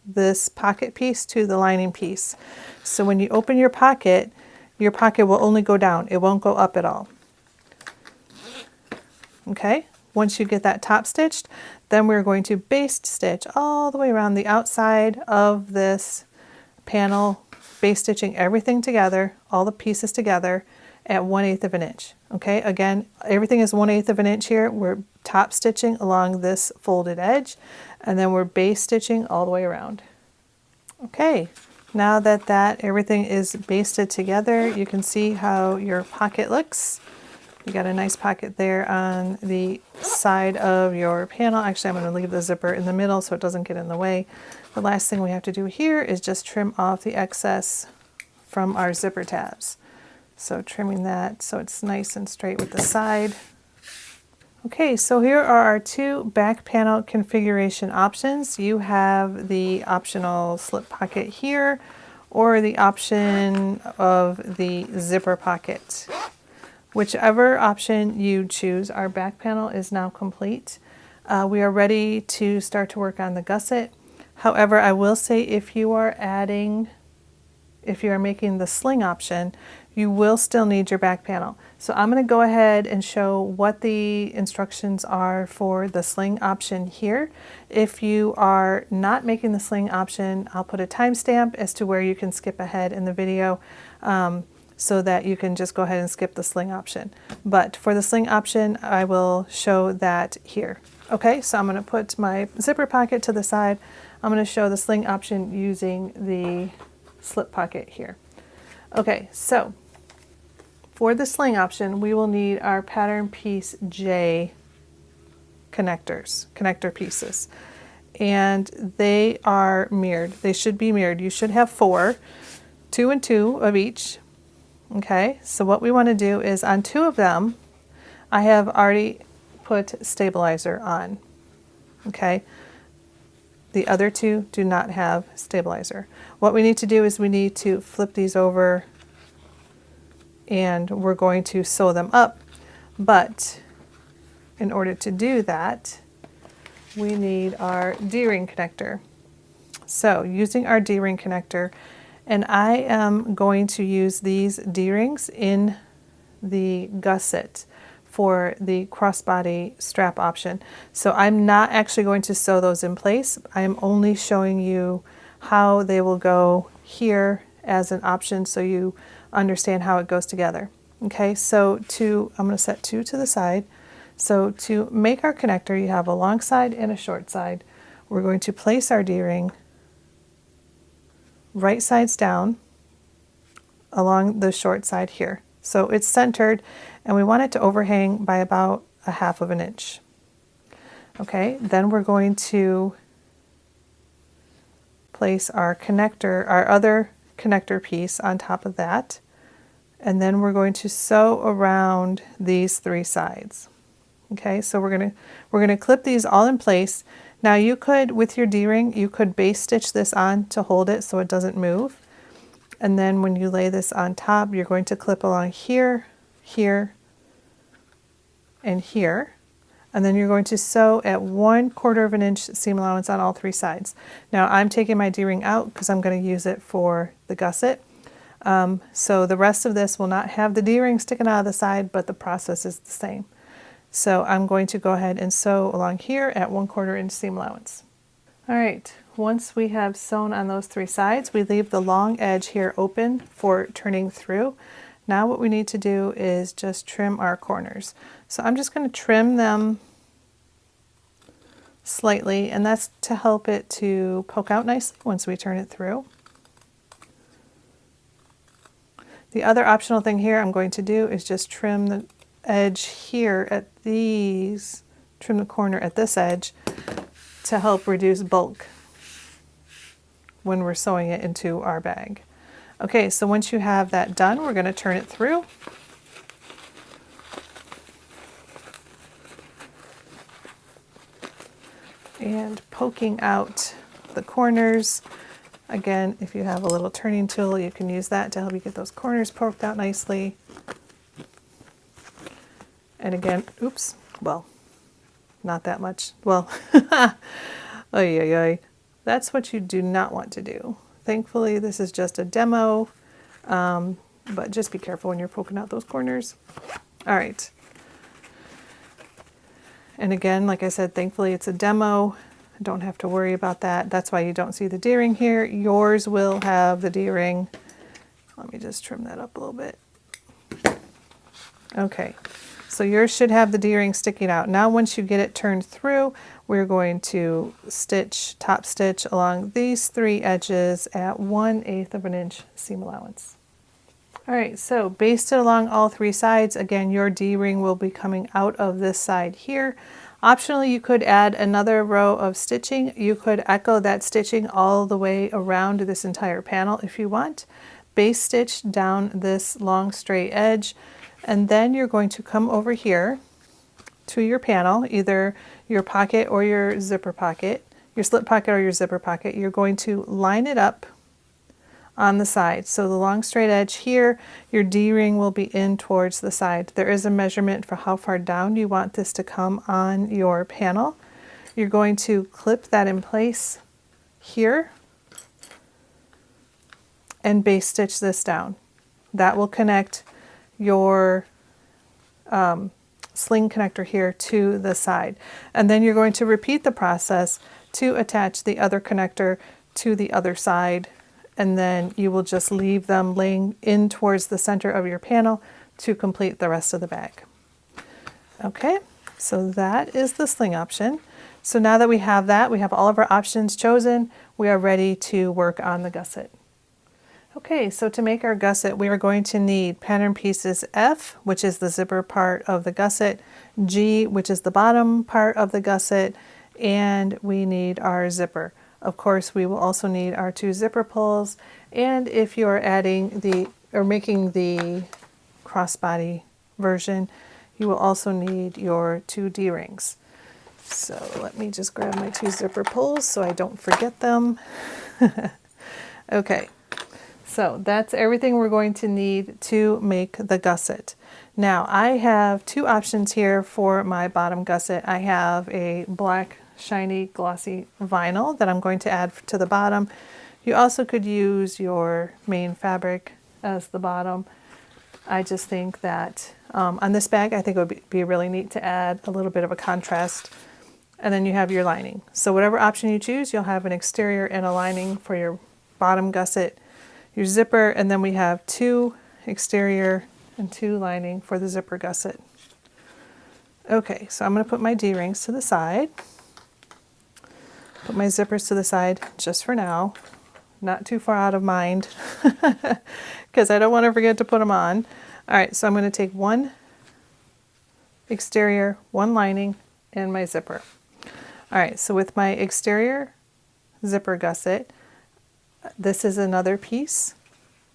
this pocket piece to the lining piece. So when you open your pocket will only go down. It won't go up at all. Okay? Once you get that top stitched, then we're going to baste stitch all the way around the outside of this panel, baste stitching everything together, all the pieces together at 1/8 of an inch. Okay, again, everything is 1/8 of an inch here. We're top stitching along this folded edge, and then we're baste stitching all the way around. Okay, now that everything is basted together, you can see how your pocket looks. You got a nice pocket there on the side of your panel. Actually, I'm going to leave the zipper in the middle so it doesn't get in the way. The last thing we have to do here is just trim off the excess from our zipper tabs. So trimming that so it's nice and straight with the side. Okay, so here are our two back panel configuration options. You have the optional slip pocket here or the option of the zipper pocket. Whichever option you choose, our back panel is now complete. We are ready to start to work on the gusset. However, I will say if you are making the sling option, you will still need your back panel. So I'm going to go ahead and show what the instructions are for the sling option here. If you are not making the sling option, I'll put a timestamp as to where you can skip ahead in the video. So that you can just go ahead and skip the sling option. But for the sling option, I will show that here. Okay, so I'm going to put my zipper pocket to the side. I'm going to show the sling option using the slip pocket here. Okay, so for the sling option, we will need our pattern piece J connector pieces. And they are mirrored. They should be mirrored. You should have 4, 2 and 2 of each. Okay, so what we want to do is on 2 of them, I have already put stabilizer on. Okay, the other 2 do not have stabilizer. What we need to do is we need to flip these over and we're going to sew them up. But in order to do that, we need our D-ring connector. So using our D-ring connector, and I am going to use these D-rings in the gusset for the crossbody strap option. So I'm not actually going to sew those in place. I am only showing you how they will go here as an option so you understand how it goes together. Okay, so I'm going to set 2 to the side. So to make our connector, you have a long side and a short side. We're going to place our D-ring right sides down along the short side here. So it's centered, and we want it to overhang by about 1/2 inch. Okay, then we're going to place our connector, our other connector piece on top of that, and then we're going to sew around these 3 sides. Okay, so we're gonna clip these all in place. Now you could, with your D-ring, you could base stitch this on to hold it so it doesn't move. And then when you lay this on top, you're going to clip along here, here, and here. And then you're going to sew at 1/4 inch seam allowance on all 3 sides. Now I'm taking my D-ring out because I'm going to use it for the gusset. So the rest of this will not have the D-ring sticking out of the side, but the process is the same. So I'm going to go ahead and sew along here at 1/4 inch seam allowance. All right, once we have sewn on those 3 sides, we leave the long edge here open for turning through. Now what we need to do is just trim our corners. So I'm just going to trim them slightly, and that's to help it to poke out nicely once we turn it through. The other optional thing here I'm going to do is just trim the edge here at these, trim the corner at this edge to help reduce bulk when we're sewing it into our bag. Okay, so once you have that done, we're going to turn it through. And poking out the corners. Again, if you have a little turning tool, you can use that to help you get those corners poked out nicely. And again, oops, well, not that much. Well, oy, oy, oy. That's what you do not want to do. Thankfully, this is just a demo, but just be careful when you're poking out those corners. All right. And again, like I said, thankfully it's a demo. Don't have to worry about that. That's why you don't see the D-ring here. Yours will have the D-ring. Let me just trim that up a little bit. Okay, so yours should have the D-ring sticking out. Now once you get it turned through, we're going to stitch, top stitch along these 3 edges at 1/8 inch seam allowance. All right, so basted along all 3 sides. Again, your D-ring will be coming out of this side here. Optionally, you could add another row of stitching. You could echo that stitching all the way around this entire panel if you want. Base stitch down this long straight edge, and then you're going to come over here to your panel, either your pocket or your zipper pocket, your slip pocket or your zipper pocket. You're going to line it up on the side. So the long straight edge here, your D-ring will be in towards the side. There is a measurement for how far down you want this to come on your panel. You're going to clip that in place here and base stitch this down. That will connect your sling connector here to the side. And then you're going to repeat the process to attach the other connector to the other side, and then you will just leave them laying in towards the center of your panel to complete the rest of the bag. Okay, so that is the sling option. So now that we have that, we have all of our options chosen, we are ready to work on the gusset. Okay, so to make our gusset, we are going to need pattern pieces F, which is the zipper part of the gusset, G, which is the bottom part of the gusset, and we need our zipper. Of course, we will also need our 2 zipper pulls, and if you're adding or making the crossbody version, you will also need your 2 D-rings. So let me just grab my 2 zipper pulls so I don't forget them. Okay, so that's everything we're going to need to make the gusset. Now I have 2 options here for my bottom gusset. I have a black shiny glossy vinyl that I'm going to add to the bottom. You also could use your main fabric as the bottom. I just think that on this bag, I think it would be really neat to add a little bit of a contrast. And then you have your lining. So whatever option you choose, you'll have an exterior and a lining for your bottom gusset, your zipper, and then we have 2 exterior and 2 lining for the zipper gusset. Okay, so I'm going to put my D-rings to the side. Put my zippers to the side just for now. Not too far out of mind because I don't want to forget to put them on. All right, so I'm going to take 1 exterior, 1 lining, and my zipper. All right, so with my exterior zipper gusset, this is another piece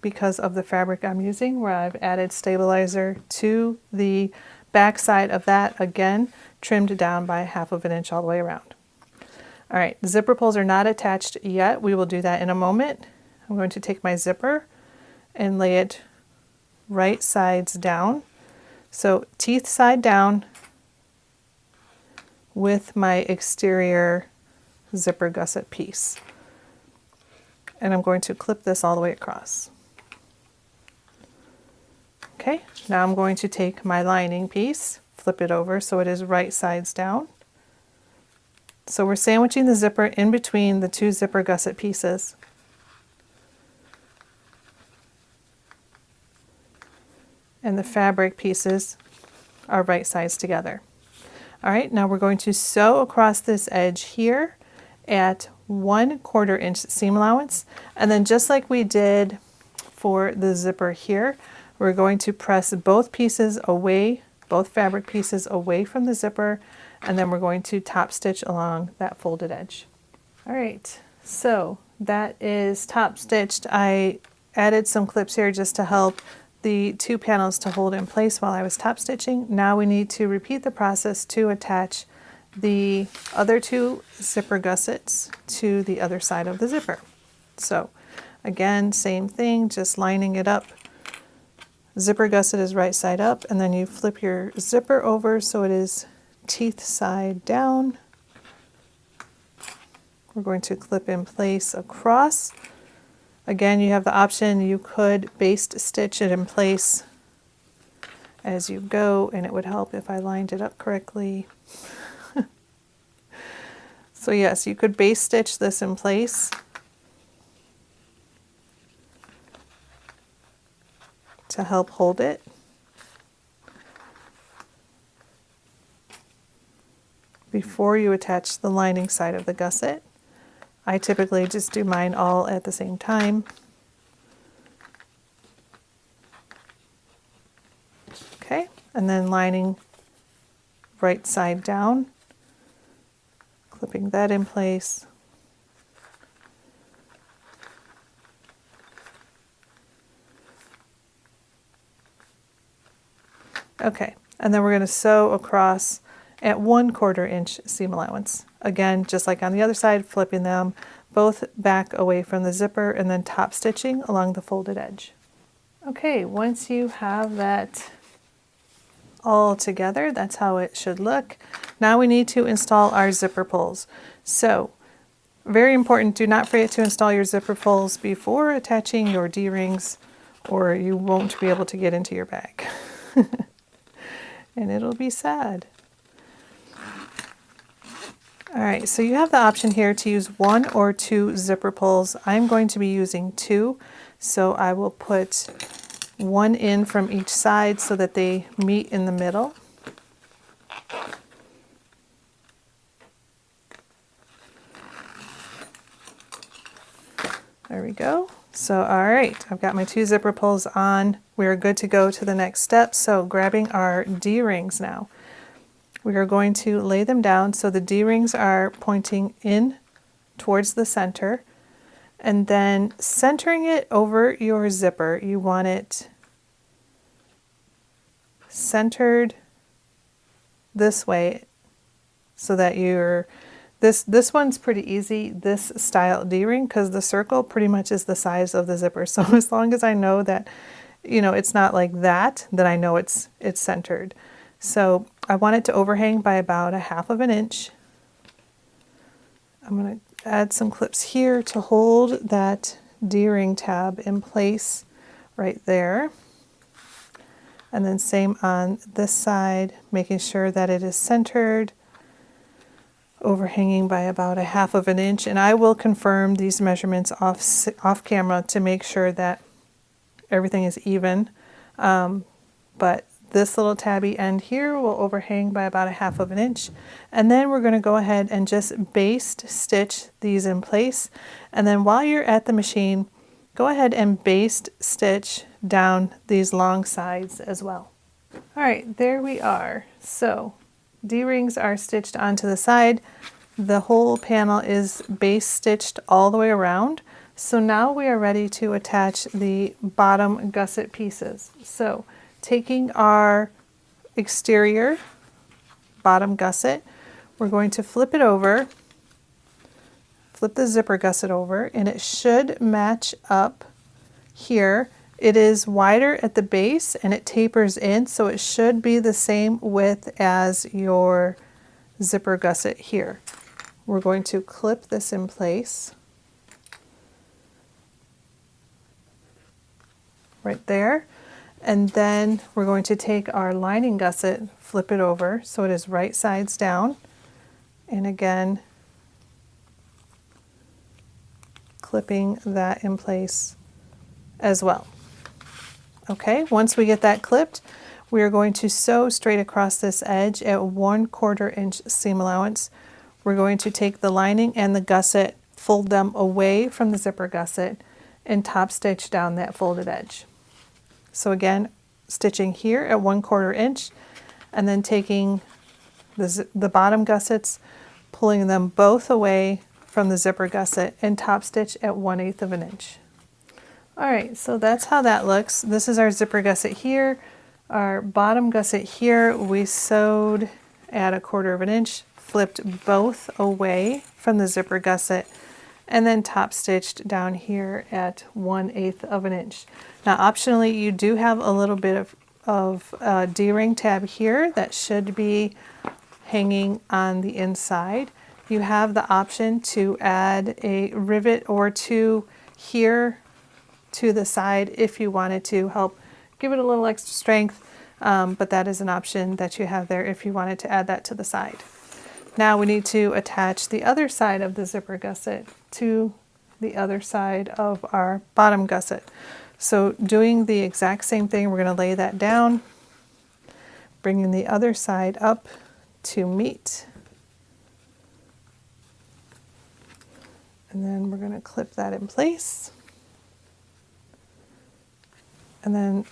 because of the fabric I'm using, where I've added stabilizer to the back side of that, again trimmed down by 1/2 inch all the way around. All right, the zipper pulls are not attached yet. We will do that in a moment. I'm going to take my zipper and lay it right sides down. So teeth side down with my exterior zipper gusset piece. And I'm going to clip this all the way across. Okay, now I'm going to take my lining piece, flip it over so it is right sides down. So we're sandwiching the zipper in between the 2 zipper gusset pieces. And the fabric pieces are right sides together. All right, now we're going to sew across this edge here at 1/4 inch seam allowance. And then just like we did for the zipper here, we're going to press both pieces away, both fabric pieces away from the zipper, and then we're going to top stitch along that folded edge. All right, so that is top stitched. I added some clips here just to help the 2 panels to hold in place while I was top stitching. Now we need to repeat the process to attach the other 2 zipper gussets to the other side of the zipper. So again, same thing, just lining it up. Zipper gusset is right side up, and then you flip your zipper over so it is teeth side down. We're going to clip in place across. Again, you have the option, you could baste stitch it in place as you go, and it would help if I lined it up correctly. So yes, you could baste stitch this in place. To help hold it. Before you attach the lining side of the gusset. I typically just do mine all at the same time. Okay, and then lining right side down, clipping that in place. Okay, and then we're going to sew across at 1/4 inch seam allowance. Again, just like on the other side, flipping them both back away from the zipper and then top stitching along the folded edge. Okay, once you have that all together, that's how it should look. Now we need to install our zipper pulls. So, very important, do not forget to install your zipper pulls before attaching your D-rings, or you won't be able to get into your bag. And it'll be sad. All right, so you have the option here to use 1 or 2 zipper pulls. I'm going to be using 2, so I will put 1 in from each side so that they meet in the middle. There we go. So, all right, I've got my 2 zipper pulls on. We're good to go to the next step. So grabbing our D-rings now. We are going to lay them down so the D-rings are pointing in towards the center, and then centering it over your zipper. You want it centered this way so that you're this one's pretty easy, this style D-ring, because the circle pretty much is the size of the zipper. So as long as I know that, you know, it's not like that, then I know it's centered. So I want it to overhang by about 1/2 inch. I'm going to add some clips here to hold that D-ring tab in place right there. And then same on this side, making sure that it is centered, overhanging by about 1/2 inch. And I will confirm these measurements off camera to make sure that everything is even. But this little tabby end here will overhang by about 1/2 of an inch. And then we're going to go ahead and just baste stitch these in place. And then while you're at the machine, go ahead and baste stitch down these long sides as well. All right, there we are. So D-rings are stitched onto the side. The whole panel is base stitched all the way around. So now we are ready to attach the bottom gusset pieces. So taking our exterior bottom gusset, we're going to flip it over, flip the zipper gusset over, and it should match up here. It is wider at the base and it tapers in, so it should be the same width as your zipper gusset here. We're going to clip this in place right there. And then we're going to take our lining gusset, flip it over so it is right sides down. And again, clipping that in place as well. Okay, once we get that clipped, we are going to sew straight across this edge at 1/4 inch seam allowance. We're going to take the lining and the gusset, fold them away from the zipper gusset, and top stitch down that folded edge. So again, stitching here at 1/4 inch, and then taking the bottom gussets, pulling them both away from the zipper gusset, and top stitch at 1/8 of an inch. All right, so that's how that looks. This is our zipper gusset here. Our bottom gusset here, we sewed at 1/4 of an inch, flipped both away from the zipper gusset, and then top stitched down here at 1/8 of an inch. Now optionally, you do have a little bit of D-ring tab here that should be hanging on the inside. You have the option to add a rivet or two here to the side if you wanted to help give it a little extra strength, but that is an option that you have there if you wanted to add that to the side. Now we need to attach the other side of the zipper gusset to the other side of our bottom gusset. So doing the exact same thing, we're going to lay that down, bringing the other side up to meet, and then we're going to clip that in place, and then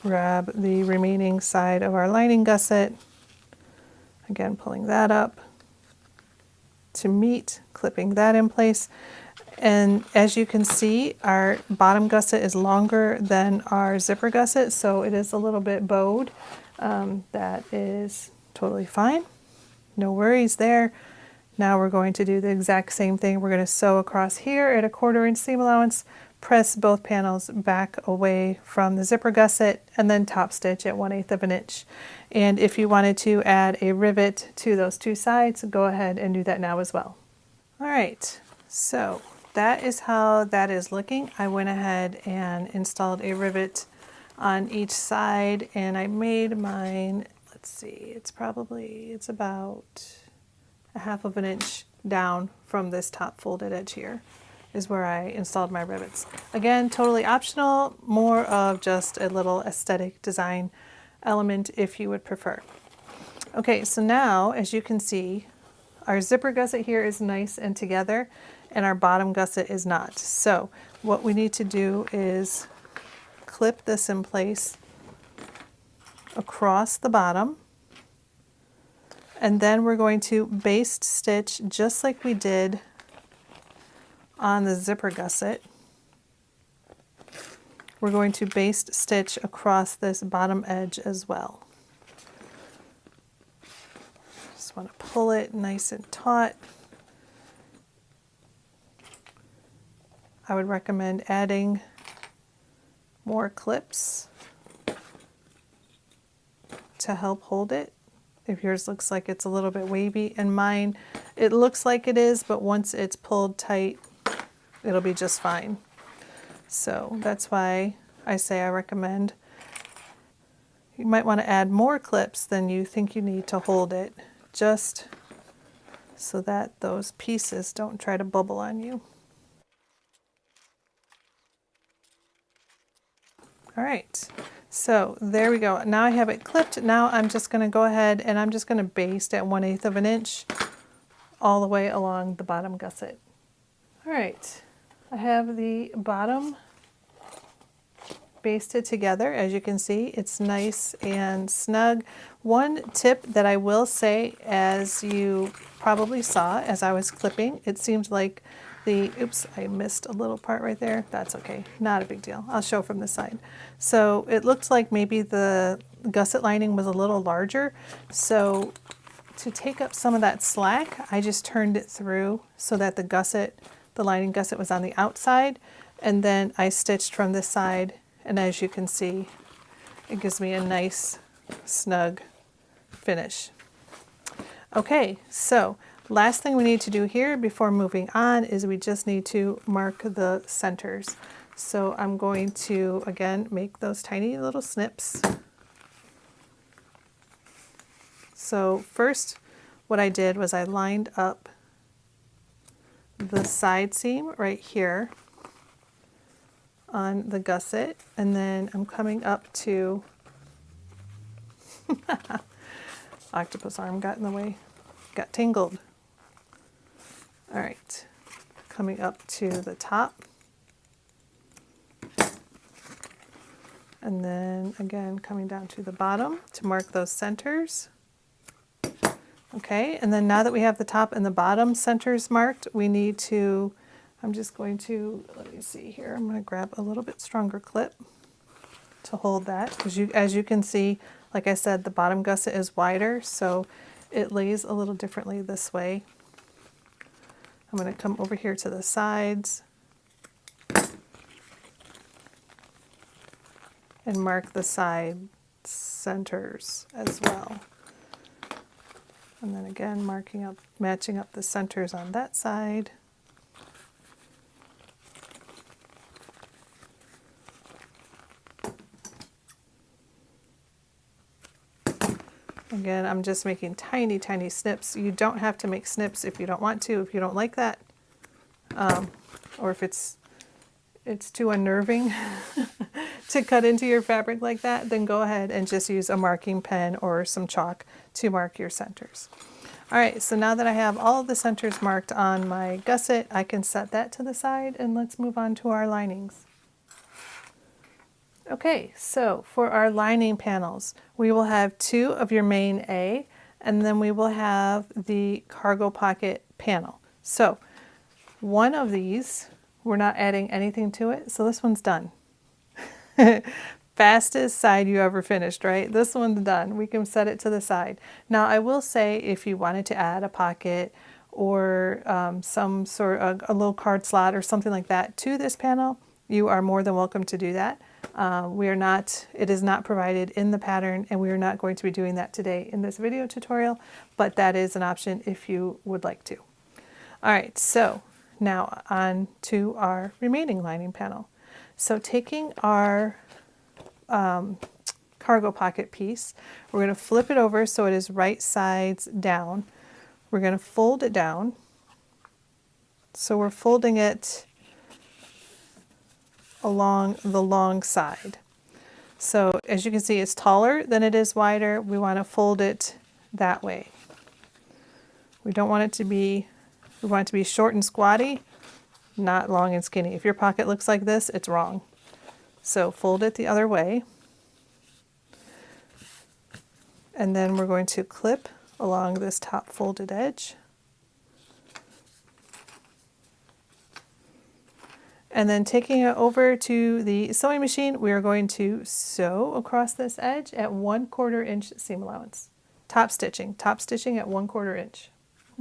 grab the remaining side of our lining gusset, again pulling that up to meet, clipping that in place. And as you can see, our bottom gusset is longer than our zipper gusset, so it is a little bit bowed. That is totally fine. No worries there. Now we're going to do the exact same thing. We're going to sew across here at 1/4 inch seam allowance, press both panels back away from the zipper gusset, and then top stitch at 1/8 of an inch. And if you wanted to add a rivet to those two sides, go ahead and do that now as well. All right, so that is how that is looking. I went ahead and installed a rivet on each side, and I made mine, let's see, it's about 1/2 of an inch down from this top folded edge here is where I installed my rivets. Again, totally optional, more of just a little aesthetic design element if you would prefer. Okay, so now as you can see, our zipper gusset here is nice and together, and our bottom gusset is not. So what we need to do is clip this in place across the bottom, and then we're going to baste stitch just like we did on the zipper gusset. We're going to baste stitch across this bottom edge as well. Just want to pull it nice and taut. I would recommend adding more clips to help hold it if yours looks like it's a little bit wavy. And mine, it looks like it is, but once it's pulled tight, it'll be just fine. So that's why I say I recommend. You might want to add more clips than you think you need to hold it, just so that those pieces don't try to bubble on you. All right, So there we go. Now I have it clipped. Now I'm just going to go ahead and I'm just going to baste at 1/8 of an inch all the way along the bottom gusset. All right, I have the bottom basted together. As you can see, it's nice and snug. One tip that I will say, as you probably saw as I was clipping, it seemed like oops, I missed a little part right there. That's okay, not a big deal. I'll show from the side. So it looked like maybe the gusset lining was a little larger. So to take up some of that slack, I just turned it through so that the lining gusset was on the outside, and then I stitched from this side, and as you can see, it gives me a nice snug finish. Okay, so last thing we need to do here before moving on is we just need to mark the centers. So I'm going to, again, make those tiny little snips. So first, what I did was I lined up the side seam right here on the gusset, and then I'm coming up to octopus arm got in the way, got tangled. All right, coming up to the top, and then again coming down to the bottom to mark those centers. Okay, and then now that we have the top and the bottom centers marked, we need to, I'm just going to, let me see here, I'm going to grab a little bit stronger clip to hold that, because as you can see, like I said, the bottom gusset is wider, so it lays a little differently this way. I'm going to come over here to the sides and mark the side centers as well. And then again, matching up the centers on that side. Again, I'm just making tiny, tiny snips. You don't have to make snips if you don't want to, if you don't like that. Or if it's too unnerving to cut into your fabric like that, then go ahead and just use a marking pen or some chalk to mark your centers. All right, so now that I have all of the centers marked on my gusset, I can set that to the side, and let's move on to our linings. Okay, so for our lining panels, we will have 2 of your main A, and then we will have the cargo pocket panel. So one of these, we're not adding anything to it, so this one's done. Fastest side you ever finished, right? This one's done. We can set it to the side. Now I will say, if you wanted to add a pocket or some sort of a little card slot or something like that to this panel, you are more than welcome to do that. It is not provided in the pattern, and we are not going to be doing that today in this video tutorial, but that is an option if you would like to. All right, so now on to our remaining lining panel. So taking our cargo pocket piece, we're going to flip it over so it is right sides down. We're going to fold it down. So we're folding it along the long side. So as you can see, it's taller than it is wider. We want to fold it that way. We want it to be short and squatty, not long and skinny. If your pocket looks like this, it's wrong. So fold it the other way. And then we're going to clip along this top folded edge. And then taking it over to the sewing machine, we are going to sew across this edge at 1/4 inch seam allowance. Top stitching at 1/4 inch.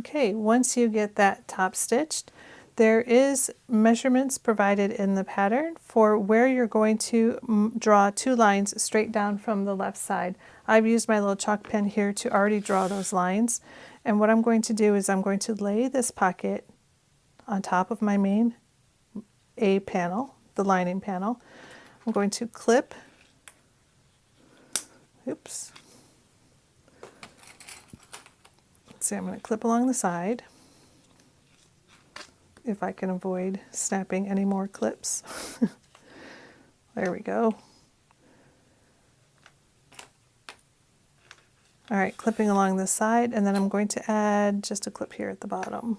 Okay, once you get that top stitched, there is measurements provided in the pattern for where you're going to draw 2 lines straight down from the left side. I've used my little chalk pen here to already draw those lines. And what I'm going to do is I'm going to lay this pocket on top of my main A panel, the lining panel. I'm going to clip, oops. Let's see, I'm going to clip along the side, if I can avoid snapping any more clips. There we go. All right, clipping along the side, and then I'm going to add just a clip here at the bottom.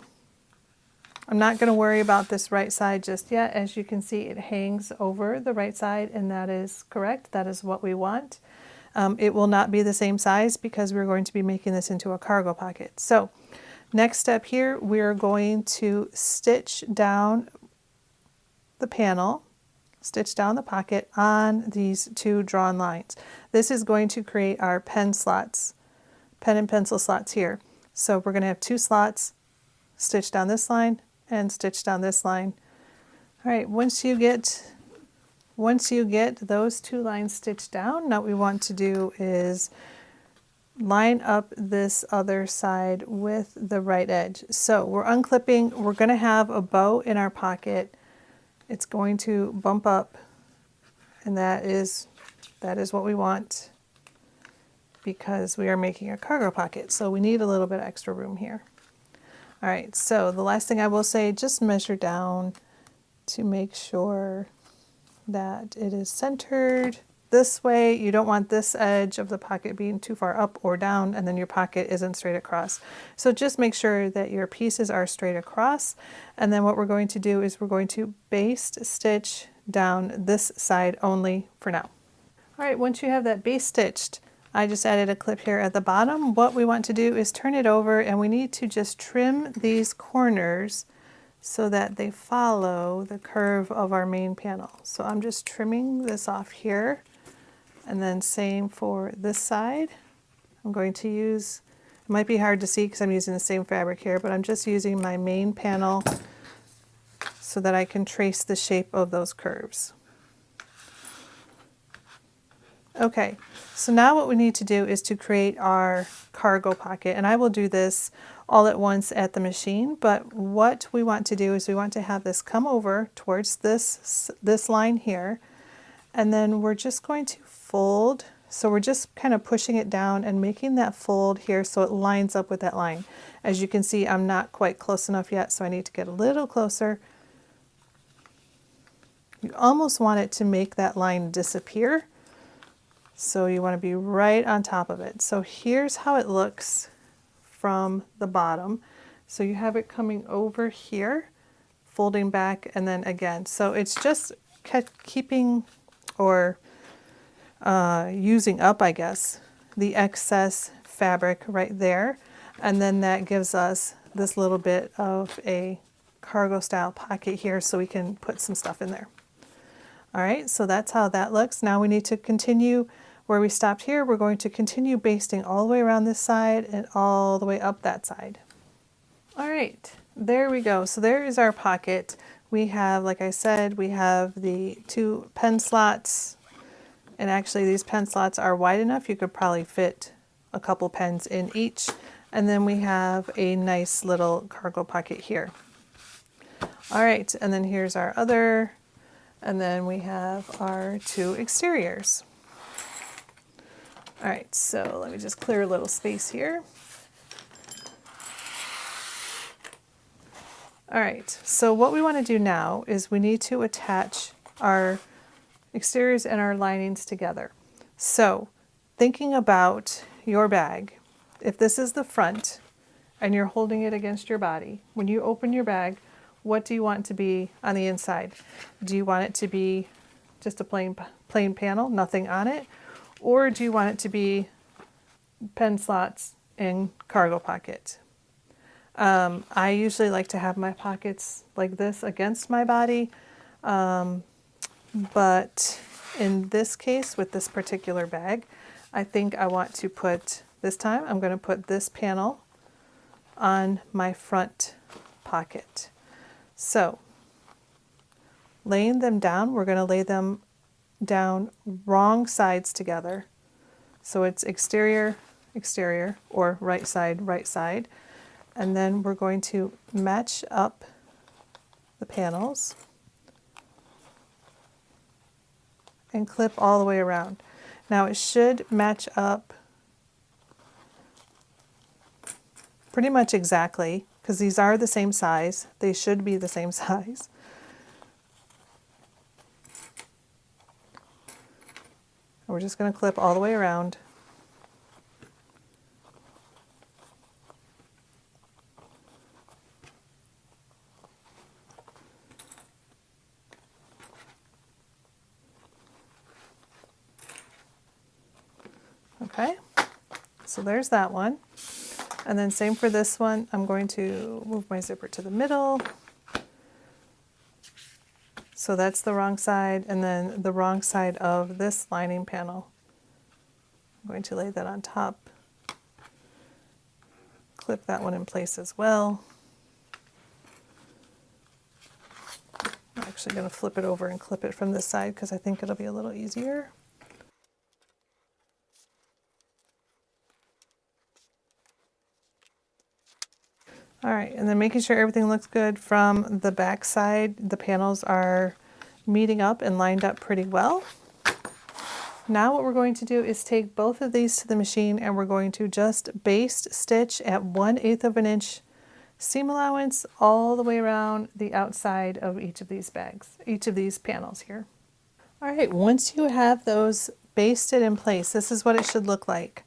I'm not going to worry about this right side just yet. As you can see, it hangs over the right side, and that is correct. That is what we want. It will not be the same size because we're going to be making this into a cargo pocket. So next step here, we're going to stitch down the panel, stitch down the pocket on these two drawn lines. This is going to create our pen slots, pen and pencil slots here. So we're going to have two slots, stitch down this line and stitch down this line. All right, once you get those two lines stitched down, now what we want to do is line up this other side with the right edge. So we're unclipping, we're going to have a bow in our pocket. It's going to bump up, and that is what we want because we are making a cargo pocket. So we need a little bit of extra room here. All right, so the last thing I will say, just measure down to make sure that it is centered this way. You don't want this edge of the pocket being too far up or down, and then your pocket isn't straight across. So just make sure that your pieces are straight across. And then what we're going to do is we're going to baste stitch down this side only for now. All right, once you have that base stitched, I just added a clip here at the bottom. What we want to do is turn it over, and we need to just trim these corners so that they follow the curve of our main panel. So I'm just trimming this off here, and then same for this side. I'm going to use, it might be hard to see because I'm using the same fabric here, but I'm just using my main panel so that I can trace the shape of those curves. Okay, so now what we need to do is to create our cargo pocket, and I will do this all at once at the machine, but what we want to do is we want to have this come over towards this line here, and then we're just going to fold. So we're just kind of pushing it down and making that fold here so it lines up with that line. As you can see, I'm not quite close enough yet, so I need to get a little closer. You almost want it to make that line disappear. So you want to be right on top of it. So here's how it looks from the bottom. So you have it coming over here, folding back, and then again. So it's just keeping or using up, I guess, the excess fabric right there. And then that gives us this little bit of a cargo style pocket here so we can put some stuff in there. All right, so that's how that looks. Now we need to continue where we stopped here. We're going to continue basting all the way around this side and all the way up that side. All right, there we go. So there is our pocket. We have, like I said, we have the two pen slots, and actually these pen slots are wide enough. You could probably fit a couple pens in each. And then we have a nice little cargo pocket here. All right, and then here's our other, and then we have our two exteriors. All right, so let me just clear a little space here. All right, so what we want to do now is we need to attach our exteriors and our linings together. So thinking about your bag, if this is the front and you're holding it against your body, when you open your bag, what do you want to be on the inside? Do you want it to be just a plain panel, nothing on it? Or do you want it to be pen slots and cargo pocket? I usually like to have my pockets like this against my body, but in this case, with this particular bag, I think I want to put, this time I'm going to put this panel on my front pocket. So laying them down, we're going to lay them down wrong sides together. So it's exterior, exterior, or right side, and then we're going to match up the panels and clip all the way around. Now it should match up pretty much exactly because these are the same size. They should be the same size. We're just going to clip all the way around. Okay, so there's that one. And then same for this one. I'm going to move my zipper to the middle. So that's the wrong side, and then the wrong side of this lining panel. I'm going to lay that on top. Clip that one in place as well. I'm actually going to flip it over and clip it from this side because I think it'll be a little easier. All right, and then making sure everything looks good from the back side. The panels are meeting up and lined up pretty well. Now what we're going to do is take both of these to the machine and we're going to just baste stitch at 1/8 of an inch seam allowance all the way around the outside of each of these bags, each of these panels here. All right, once you have those basted in place, this is what it should look like.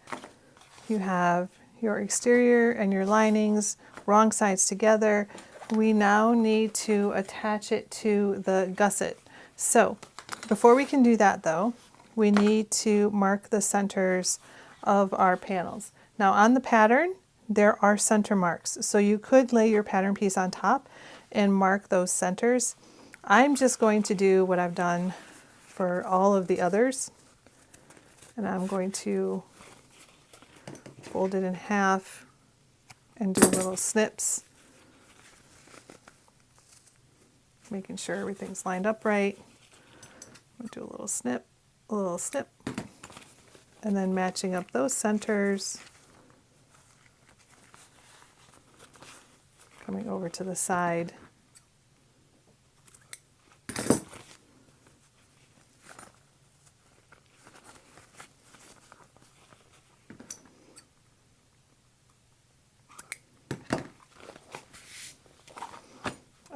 You have your exterior and your linings, wrong sides together. We now need to attach it to the gusset. So before we can do that though, we need to mark the centers of our panels. Now on the pattern, there are center marks. So you could lay your pattern piece on top and mark those centers. I'm just going to do what I've done for all of the others. And I'm going to fold it in half and do little snips, making sure everything's lined up right. I'll do a little snip, and then matching up those centers, coming over to the side.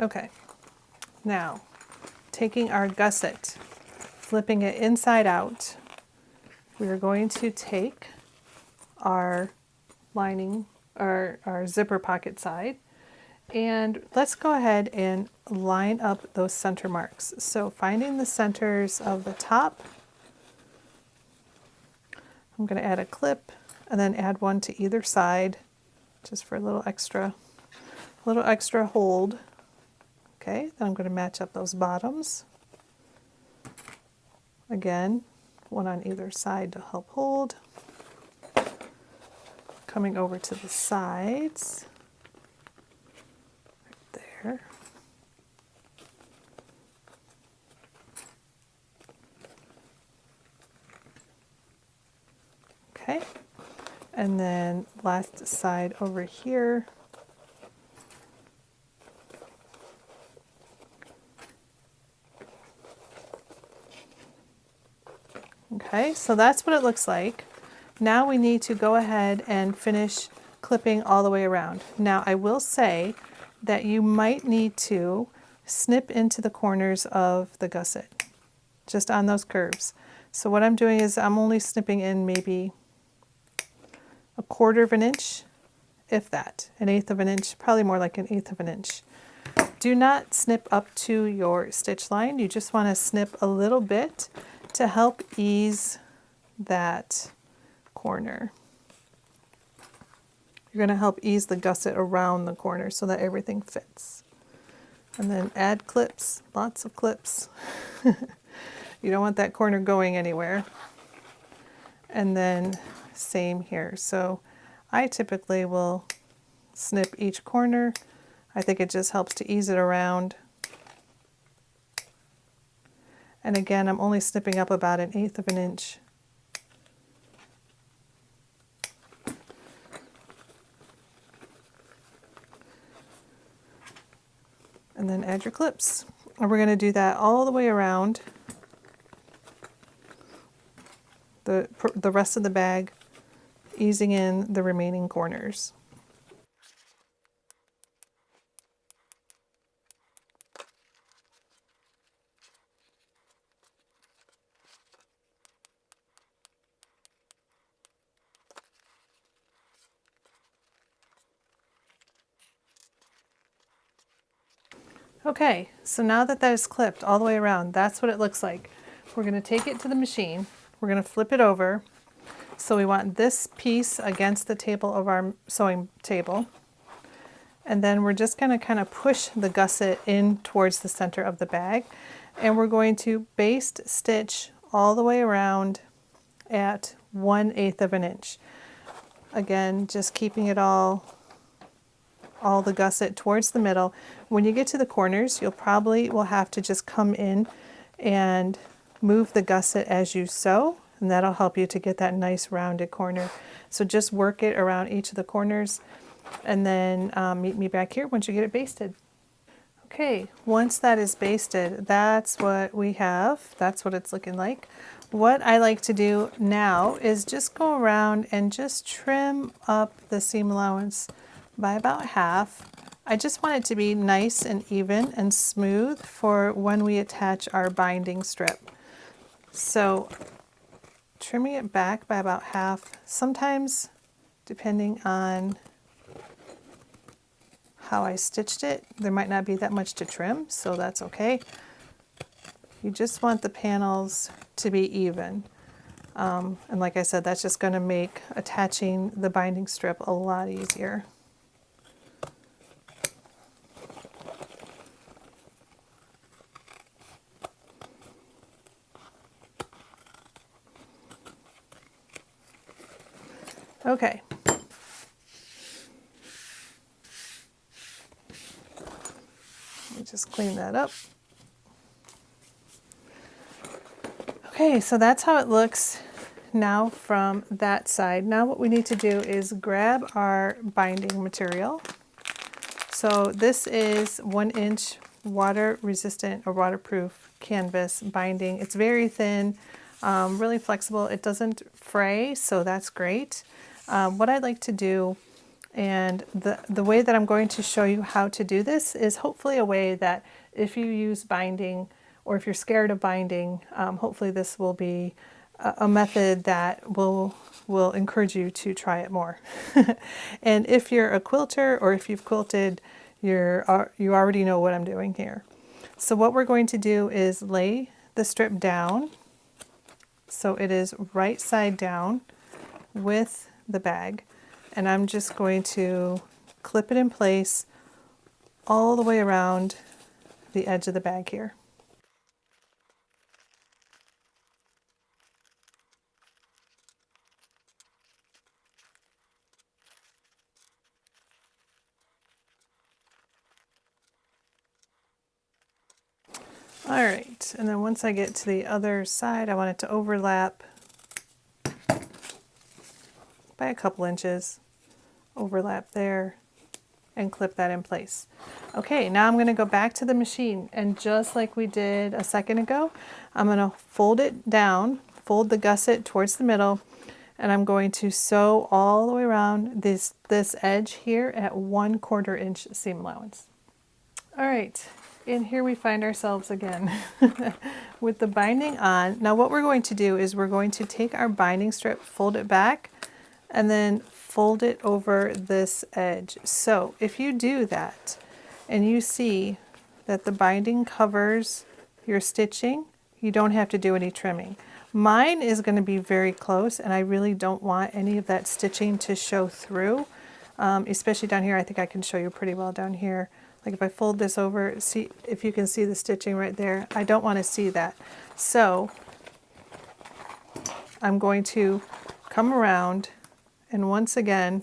Okay, now taking our gusset, flipping it inside out, we are going to take our lining, our zipper pocket side, and let's go ahead and line up those center marks. So finding the centers of the top, I'm going to add a clip and then add one to either side just for a little extra hold. Okay, then I'm going to match up those bottoms. Again, one on either side to help hold. Coming over to the sides, right there. Okay, and then last side over here. Okay, so that's what it looks like. Now we need to go ahead and finish clipping all the way around. Now I will say that you might need to snip into the corners of the gusset, just on those curves. So what I'm doing is I'm only snipping in maybe 1/4 of an inch, if that, 1/8 of an inch, probably more like 1/8 of an inch. Do not snip up to your stitch line. You just want to snip a little bit to help ease that corner. You're going to help ease the gusset around the corner so that everything fits. And then add clips, lots of clips. You don't want that corner going anywhere. And then same here. So I typically will snip each corner. I think it just helps to ease it around. And again, I'm only snipping up about 1/8 of an inch. And then add your clips. And we're going to do that all the way around the rest of the bag, easing in the remaining corners. Okay, so now that that is clipped all the way around, that's what it looks like. We're going to take it to the machine. We're going to flip it over. So we want this piece against the table of our sewing table. And then we're just going to kind of push the gusset in towards the center of the bag. And we're going to baste stitch all the way around at 1/8 of an inch. Again, just keeping it all the gusset towards the middle. When you get to the corners, you'll probably will have to just come in and move the gusset as you sew, and that'll help you to get that nice rounded corner. So just work it around each of the corners, and then meet me back here once you get it basted. Okay, once that is basted, that's what we have. That's what it's looking like. What I like to do now is just go around and just trim up the seam allowance by about half. I just want it to be nice and even and smooth for when we attach our binding strip. So trimming it back by about half, sometimes depending on how I stitched it, there might not be that much to trim, so that's okay. You just want the panels to be even. And like I said, that's just going to make attaching the binding strip a lot easier. Okay. Let me just clean that up. Okay, so that's how it looks now from that side. Now what we need to do is grab our binding material. So this is 1-inch water resistant or waterproof canvas binding. It's very thin, really flexible. It doesn't fray, so that's great. What I'd like to do, and the way that I'm going to show you how to do this is hopefully a way that if you use binding or if you're scared of binding, hopefully this will be a method that will encourage you to try it more. And if you're a quilter or if you've quilted, you already know what I'm doing here. So what we're going to do is lay the strip down so it is right side down with the bag, and I'm just going to clip it in place all the way around the edge of the bag here. All right, and then once I get to the other side, I want it to overlap by a couple inches, overlap there, and clip that in place. Okay, now I'm going to go back to the machine, and just like we did a second ago, I'm going to fold it down, fold the gusset towards the middle, and I'm going to sew all the way around this edge here at 1/4 inch seam allowance. All right, and here we find ourselves again with the binding on. Now what we're going to do is we're going to take our binding strip, fold it back, and then fold it over this edge. So if you do that and you see that the binding covers your stitching, you don't have to do any trimming. Mine is going to be very close, and I really don't want any of that stitching to show through, especially down here. I think I can show you pretty well down here. Like if I fold this over, see if you can see the stitching right there. I don't want to see that. So I'm going to come around and once again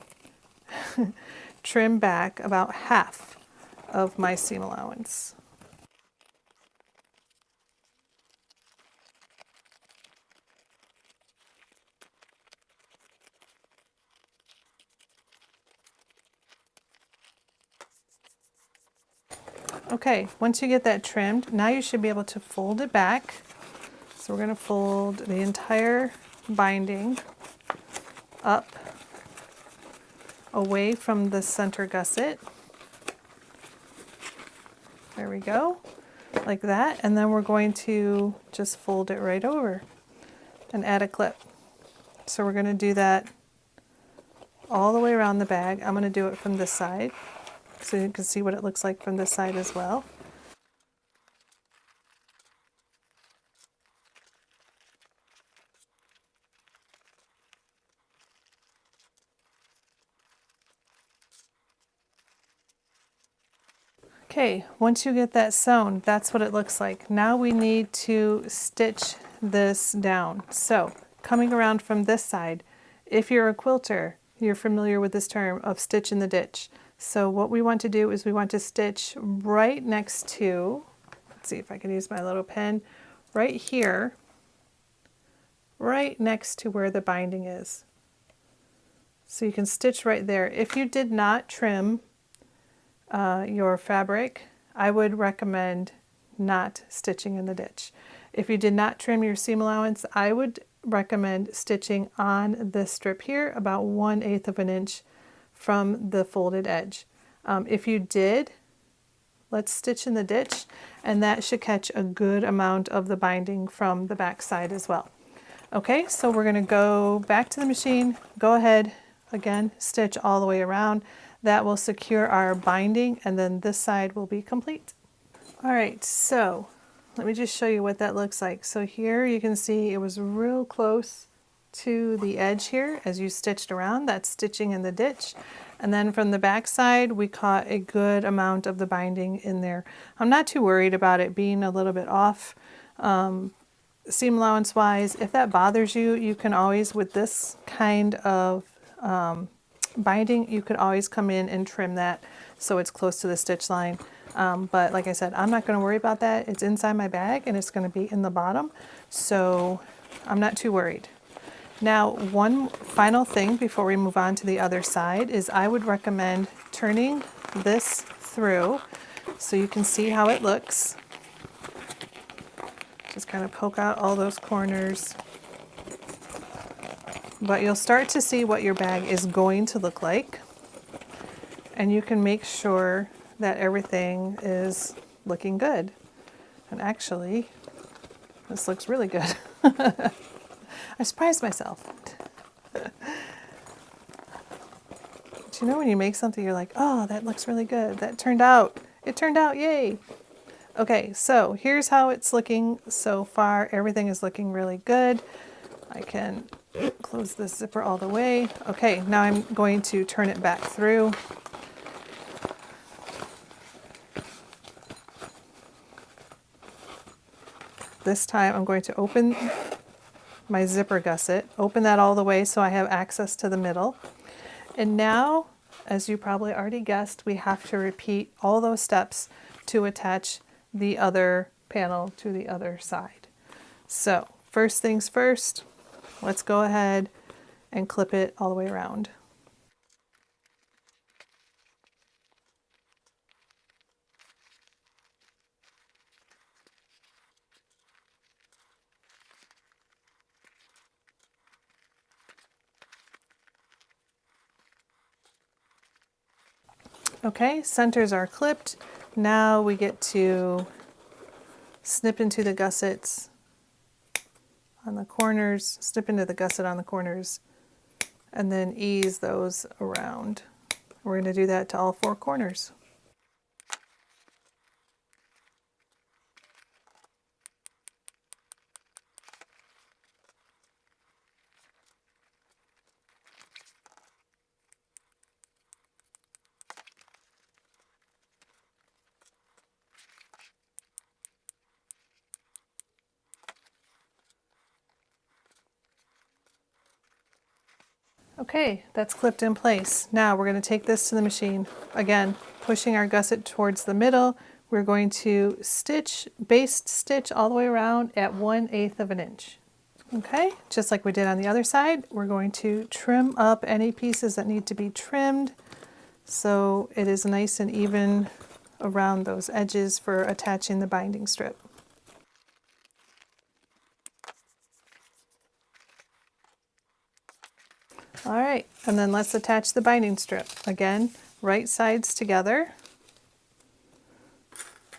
trim back about half of my seam allowance. Okay, once you get that trimmed, now you should be able to fold it back. So we're going to fold the entire binding up away from the center gusset. There we go, like that. And then we're going to just fold it right over and add a clip. So we're going to do that all the way around the bag. I'm going to do it from this side so you can see what it looks like from this side as well. Okay, once you get that sewn, that's what it looks like. Now we need to stitch this down. So coming around from this side, if you're a quilter, you're familiar with this term of stitch in the ditch. So what we want to do is we want to stitch right next to, let's see if I can use my little pen, right here, right next to where the binding is. So you can stitch right there. If you did not trim your fabric, I would recommend not stitching in the ditch. If you did not trim your seam allowance, I would recommend stitching on this strip here about 1/8 of an inch from the folded edge. If you did, let's stitch in the ditch, and that should catch a good amount of the binding from the back side as well. Okay, so we're going to go back to the machine, go ahead, again, stitch all the way around. That will secure our binding, and then this side will be complete. All right, so let me just show you what that looks like. So here you can see it was real close to the edge here as you stitched around. That's stitching in the ditch. And then from the back side, we caught a good amount of the binding in there. I'm not too worried about it being a little bit off seam allowance wise. If that bothers you, you can always, with this kind of binding, you could always come in and trim that so it's close to the stitch line. But like I said, I'm not going to worry about that. It's inside my bag and it's going to be in the bottom, so I'm not too worried. Now, one final thing before we move on to the other side is I would recommend turning this through so you can see how it looks. Just kind of poke out all those corners. But you'll start to see what your bag is going to look like. And you can make sure that everything is looking good. And actually, this looks really good. I surprised myself. But you know when you make something, you're like, oh, that looks really good. That turned out. It turned out, yay. Okay, so here's how it's looking so far. Everything is looking really good. I can close this zipper all the way. Okay, now I'm going to turn it back through. This time I'm going to open my zipper gusset, open that all the way so I have access to the middle. And now, as you probably already guessed, we have to repeat all those steps to attach the other panel to the other side. So first things first, let's go ahead and clip it all the way around. Okay, centers are clipped. Now we get to snip into the gussets on the corners, snip into the gusset on the corners, and then ease those around. We're going to do that to all 4 corners. Okay, that's clipped in place. Now we're going to take this to the machine. Again, pushing our gusset towards the middle. We're going to stitch, baste stitch all the way around at 1/8 of an inch. Okay, just like we did on the other side, we're going to trim up any pieces that need to be trimmed so it is nice and even around those edges for attaching the binding strip. All right, and then let's attach the binding strip. Again, right sides together.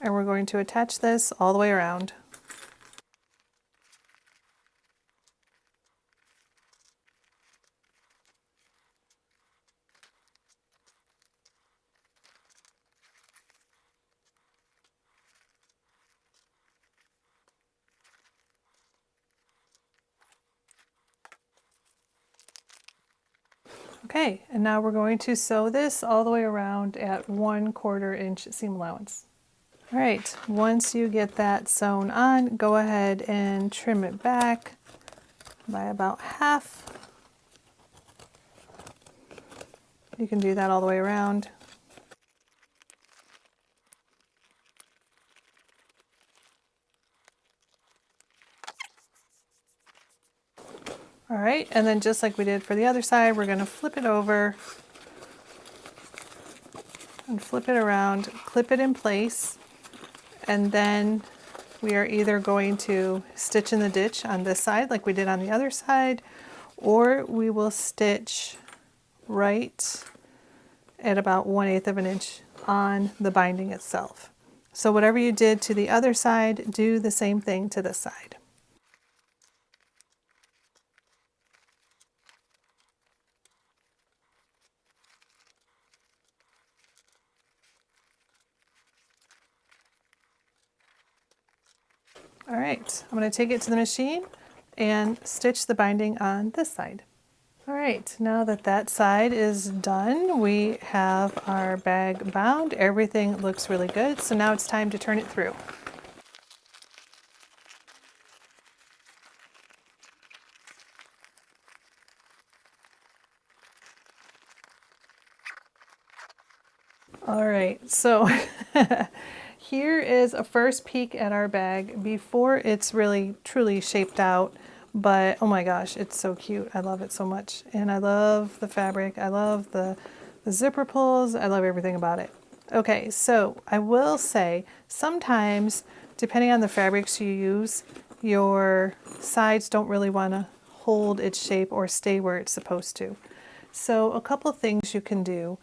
And we're going to attach this all the way around. Okay, and now we're going to sew this all the way around at 1/4 inch seam allowance. All right, once you get that sewn on, go ahead and trim it back by about half. You can do that all the way around. All right, and then just like we did for the other side, we're going to flip it over and flip it around, clip it in place, and then we are either going to stitch in the ditch on this side like we did on the other side, or we will stitch right at about 1/8 of an inch on the binding itself. So whatever you did to the other side, do the same thing to this side. All right, I'm going to take it to the machine and stitch the binding on this side. All right, now that that side is done, we have our bag bound. Everything looks really good. So now it's time to turn it through. All right, so here is a first peek at our bag before it's really truly shaped out. But oh my gosh, it's so cute. I love it so much. And I love the fabric. I love the zipper pulls. I love everything about it. Okay, so I will say sometimes, depending on the fabrics you use, your sides don't really want to hold its shape or stay where it's supposed to. So a couple things you can do.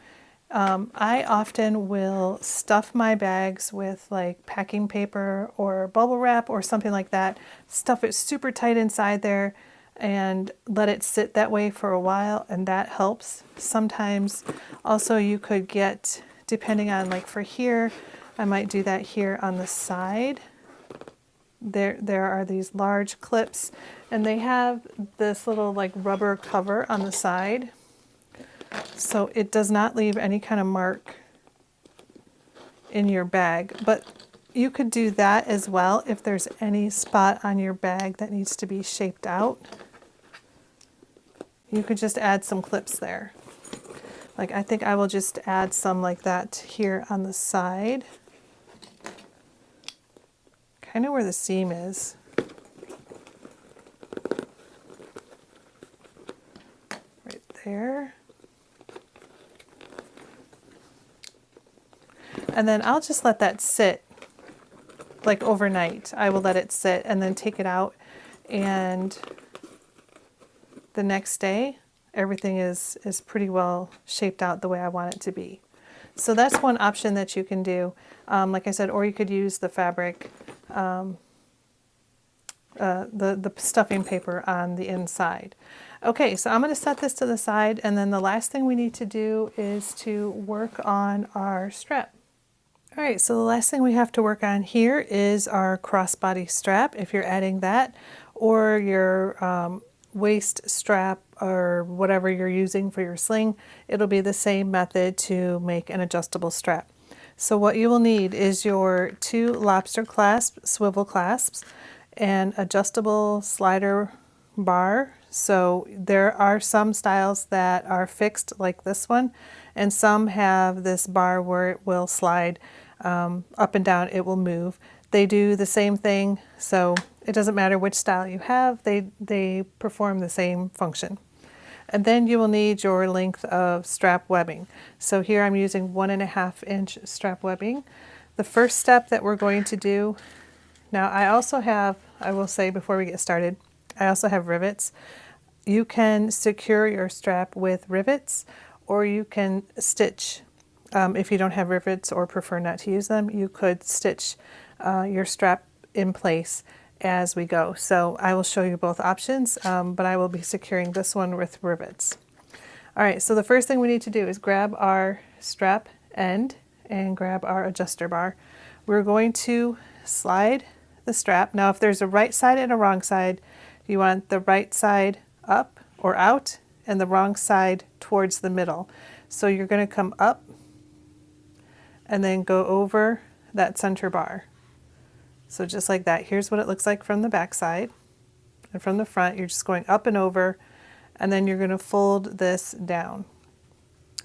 I often will stuff my bags with like packing paper or bubble wrap or something like that. Stuff it super tight inside there and let it sit that way for a while, and that helps. Sometimes also you could get, depending on, like for here, I might do that here on the side. There are these large clips and they have this little like rubber cover on the side. So it does not leave any kind of mark in your bag, but you could do that as well if there's any spot on your bag that needs to be shaped out. You could just add some clips there. Like I think I will just add some like that here on the side, kind of where the seam is. Right there. And then I'll just let that sit like overnight. I will let it sit and then take it out, and the next day everything is pretty well shaped out the way I want it to be. So that's one option that you can do. Like I said, or you could use the fabric, the stuffing paper on the inside. Okay, so I'm going to set this to the side, and then the last thing we need to do is to work on our strap. All right, so the last thing we have to work on here is our crossbody strap. If you're adding that, or your waist strap, or whatever you're using for your sling, it'll be the same method to make an adjustable strap. So what you will need is your 2 lobster clasp swivel clasps, and adjustable slider bar. So there are some styles that are fixed like this one, and some have this bar where it will slide up and down, it will move. They do the same thing, so it doesn't matter which style you have, they perform the same function. And then you will need your length of strap webbing. So here I'm using 1.5 inch strap webbing. The first step that we're going to do, now I also have, I will say before we get started, I also have rivets. You can secure your strap with rivets, or you can stitch. If you don't have rivets or prefer not to use them, you could stitch your strap in place as we go. So I will show you both options, but I will be securing this one with rivets. All right, so the first thing we need to do is grab our strap end and grab our adjuster bar. We're going to slide the strap. Now if there's a right side and a wrong side, you want the right side up or out and the wrong side towards the middle. So you're going to come up and then go over that center bar. So just like that. Here's what it looks like from the back side, and from the front you're just going up and over, and then you're going to fold this down.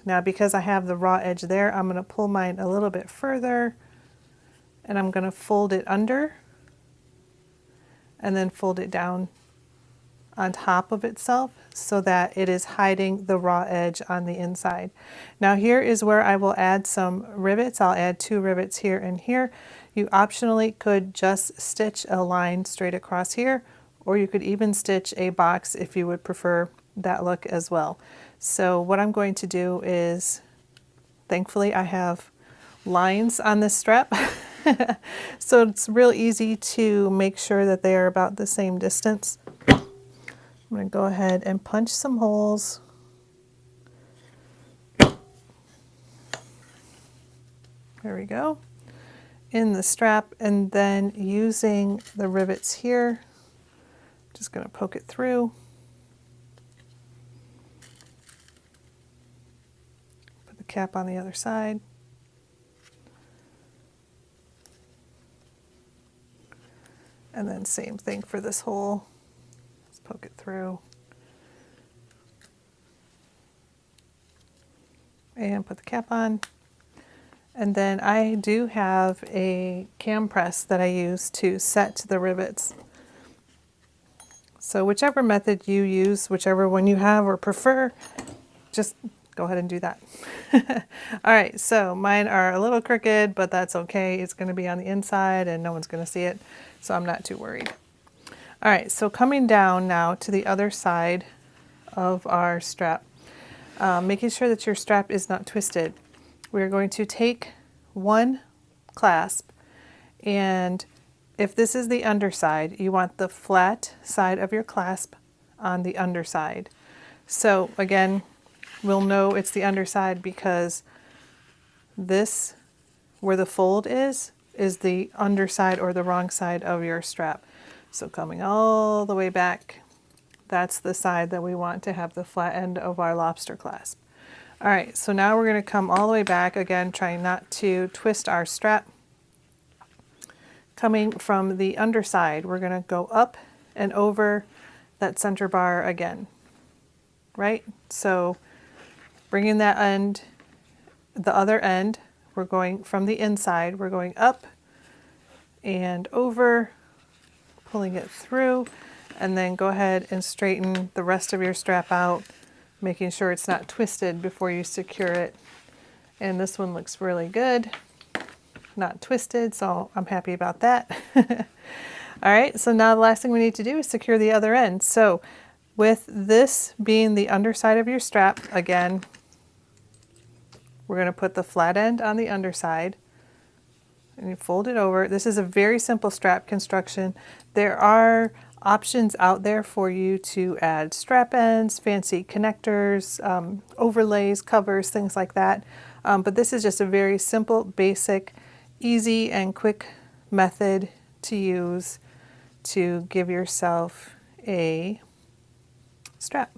Now because I have the raw edge there, I'm going to pull mine a little bit further, and I'm going to fold it under and then fold it down on top of itself so that it is hiding the raw edge on the inside. Now here is where I will add some rivets. I'll add 2 rivets here and here. You optionally could just stitch a line straight across here, or you could even stitch a box if you would prefer that look as well. So what I'm going to do is, thankfully I have lines on this strap so it's real easy to make sure that they are about the same distance. I'm going to go ahead and punch some holes. There we go, in the strap, and then using the rivets here, just going to poke it through. Put the cap on the other side. And then same thing for this hole. Let's poke it through. And put the cap on. And then I do have a cam press that I use to set the rivets. So whichever method you use, whichever one you have or prefer, just go ahead and do that. All right, so mine are a little crooked, but that's okay. It's going to be on the inside and no one's going to see it, so I'm not too worried. All right, so coming down now to the other side of our strap, making sure that your strap is not twisted. We're going to take one clasp, and if this is the underside, you want the flat side of your clasp on the underside. So again, we'll know it's the underside because this, where the fold is the underside or the wrong side of your strap. So coming all the way back, that's the side that we want to have the flat end of our lobster clasp. All right, so now we're going to come all the way back, again trying not to twist our strap. Coming from the underside, we're going to go up and over that center bar again, right? So bringing that end, the other end, we're going from the inside, we're going up and over, pulling it through, and then go ahead and straighten the rest of your strap out, making sure it's not twisted before you secure it. And this one looks really good, not twisted, so I'm happy about that. All right, so now the last thing we need to do is secure the other end. So with this being the underside of your strap, again, we're going to put the flat end on the underside and you fold it over. This is a very simple strap construction. There are options out there for you to add strap ends, fancy connectors, overlays, covers, things like that. But this is just a very simple, basic, easy and quick method to use to give yourself a strap.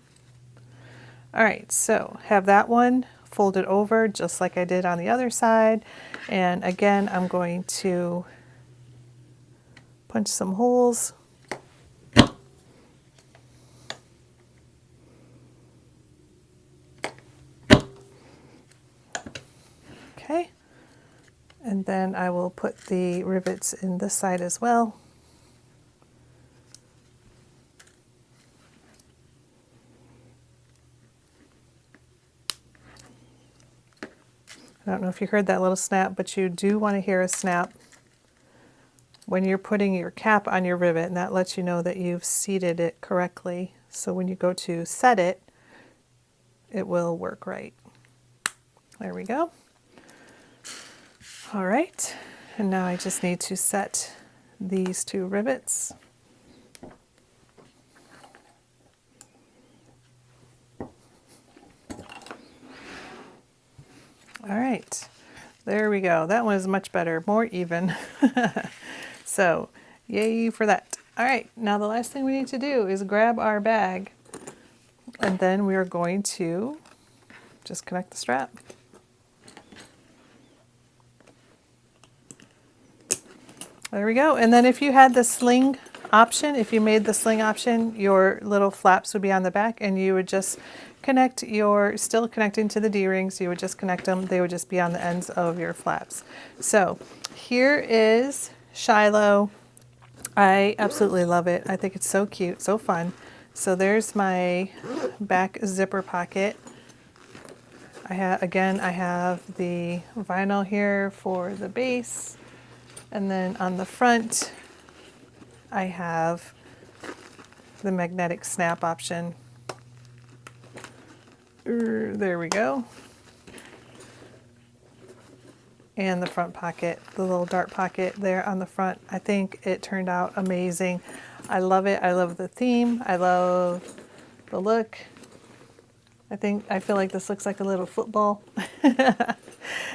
All right, so have that one folded over just like I did on the other side. And again, I'm going to punch some holes. Okay, and then I will put the rivets in this side as well. I don't know if you heard that little snap, but you do want to hear a snap when you're putting your cap on your rivet, and that lets you know that you've seated it correctly. So when you go to set it, it will work right. There we go. All right, and now I just need to set these 2 rivets. All right, there we go. That one is much better, more even. So, yay for that. All right, now the last thing we need to do is grab our bag and then we are going to just connect the strap. There we go. And then if you had the sling option, if you made the sling option, your little flaps would be on the back, and you would just connect still connecting to the D-rings, you would just connect them. They would just be on the ends of your flaps. So here is Shiloh. I absolutely love it. I think it's so cute, so fun. So there's my back zipper pocket. I have the vinyl here for the base. And then on the front, I have the magnetic snap option. There we go. And the front pocket, the little dart pocket there on the front. I think it turned out amazing. I love it. I love the theme. I love the look. I feel like this looks like a little football.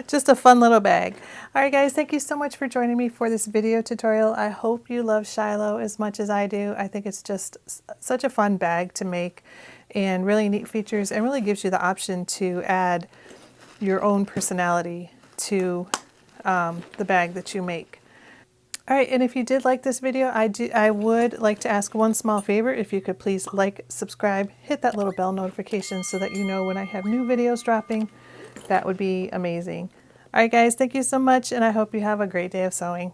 Just a fun little bag. All right, guys, thank you so much for joining me for this video tutorial. I hope you love Shiloh as much as I do. I think it's just such a fun bag to make and really neat features, and really gives you the option to add your own personality to the bag that you make. All right, and if you did like this video, I would like to ask one small favor. If you could please like, subscribe, hit that little bell notification so that you know when I have new videos dropping. That would be amazing. All right, guys, thank you so much, and I hope you have a great day of sewing.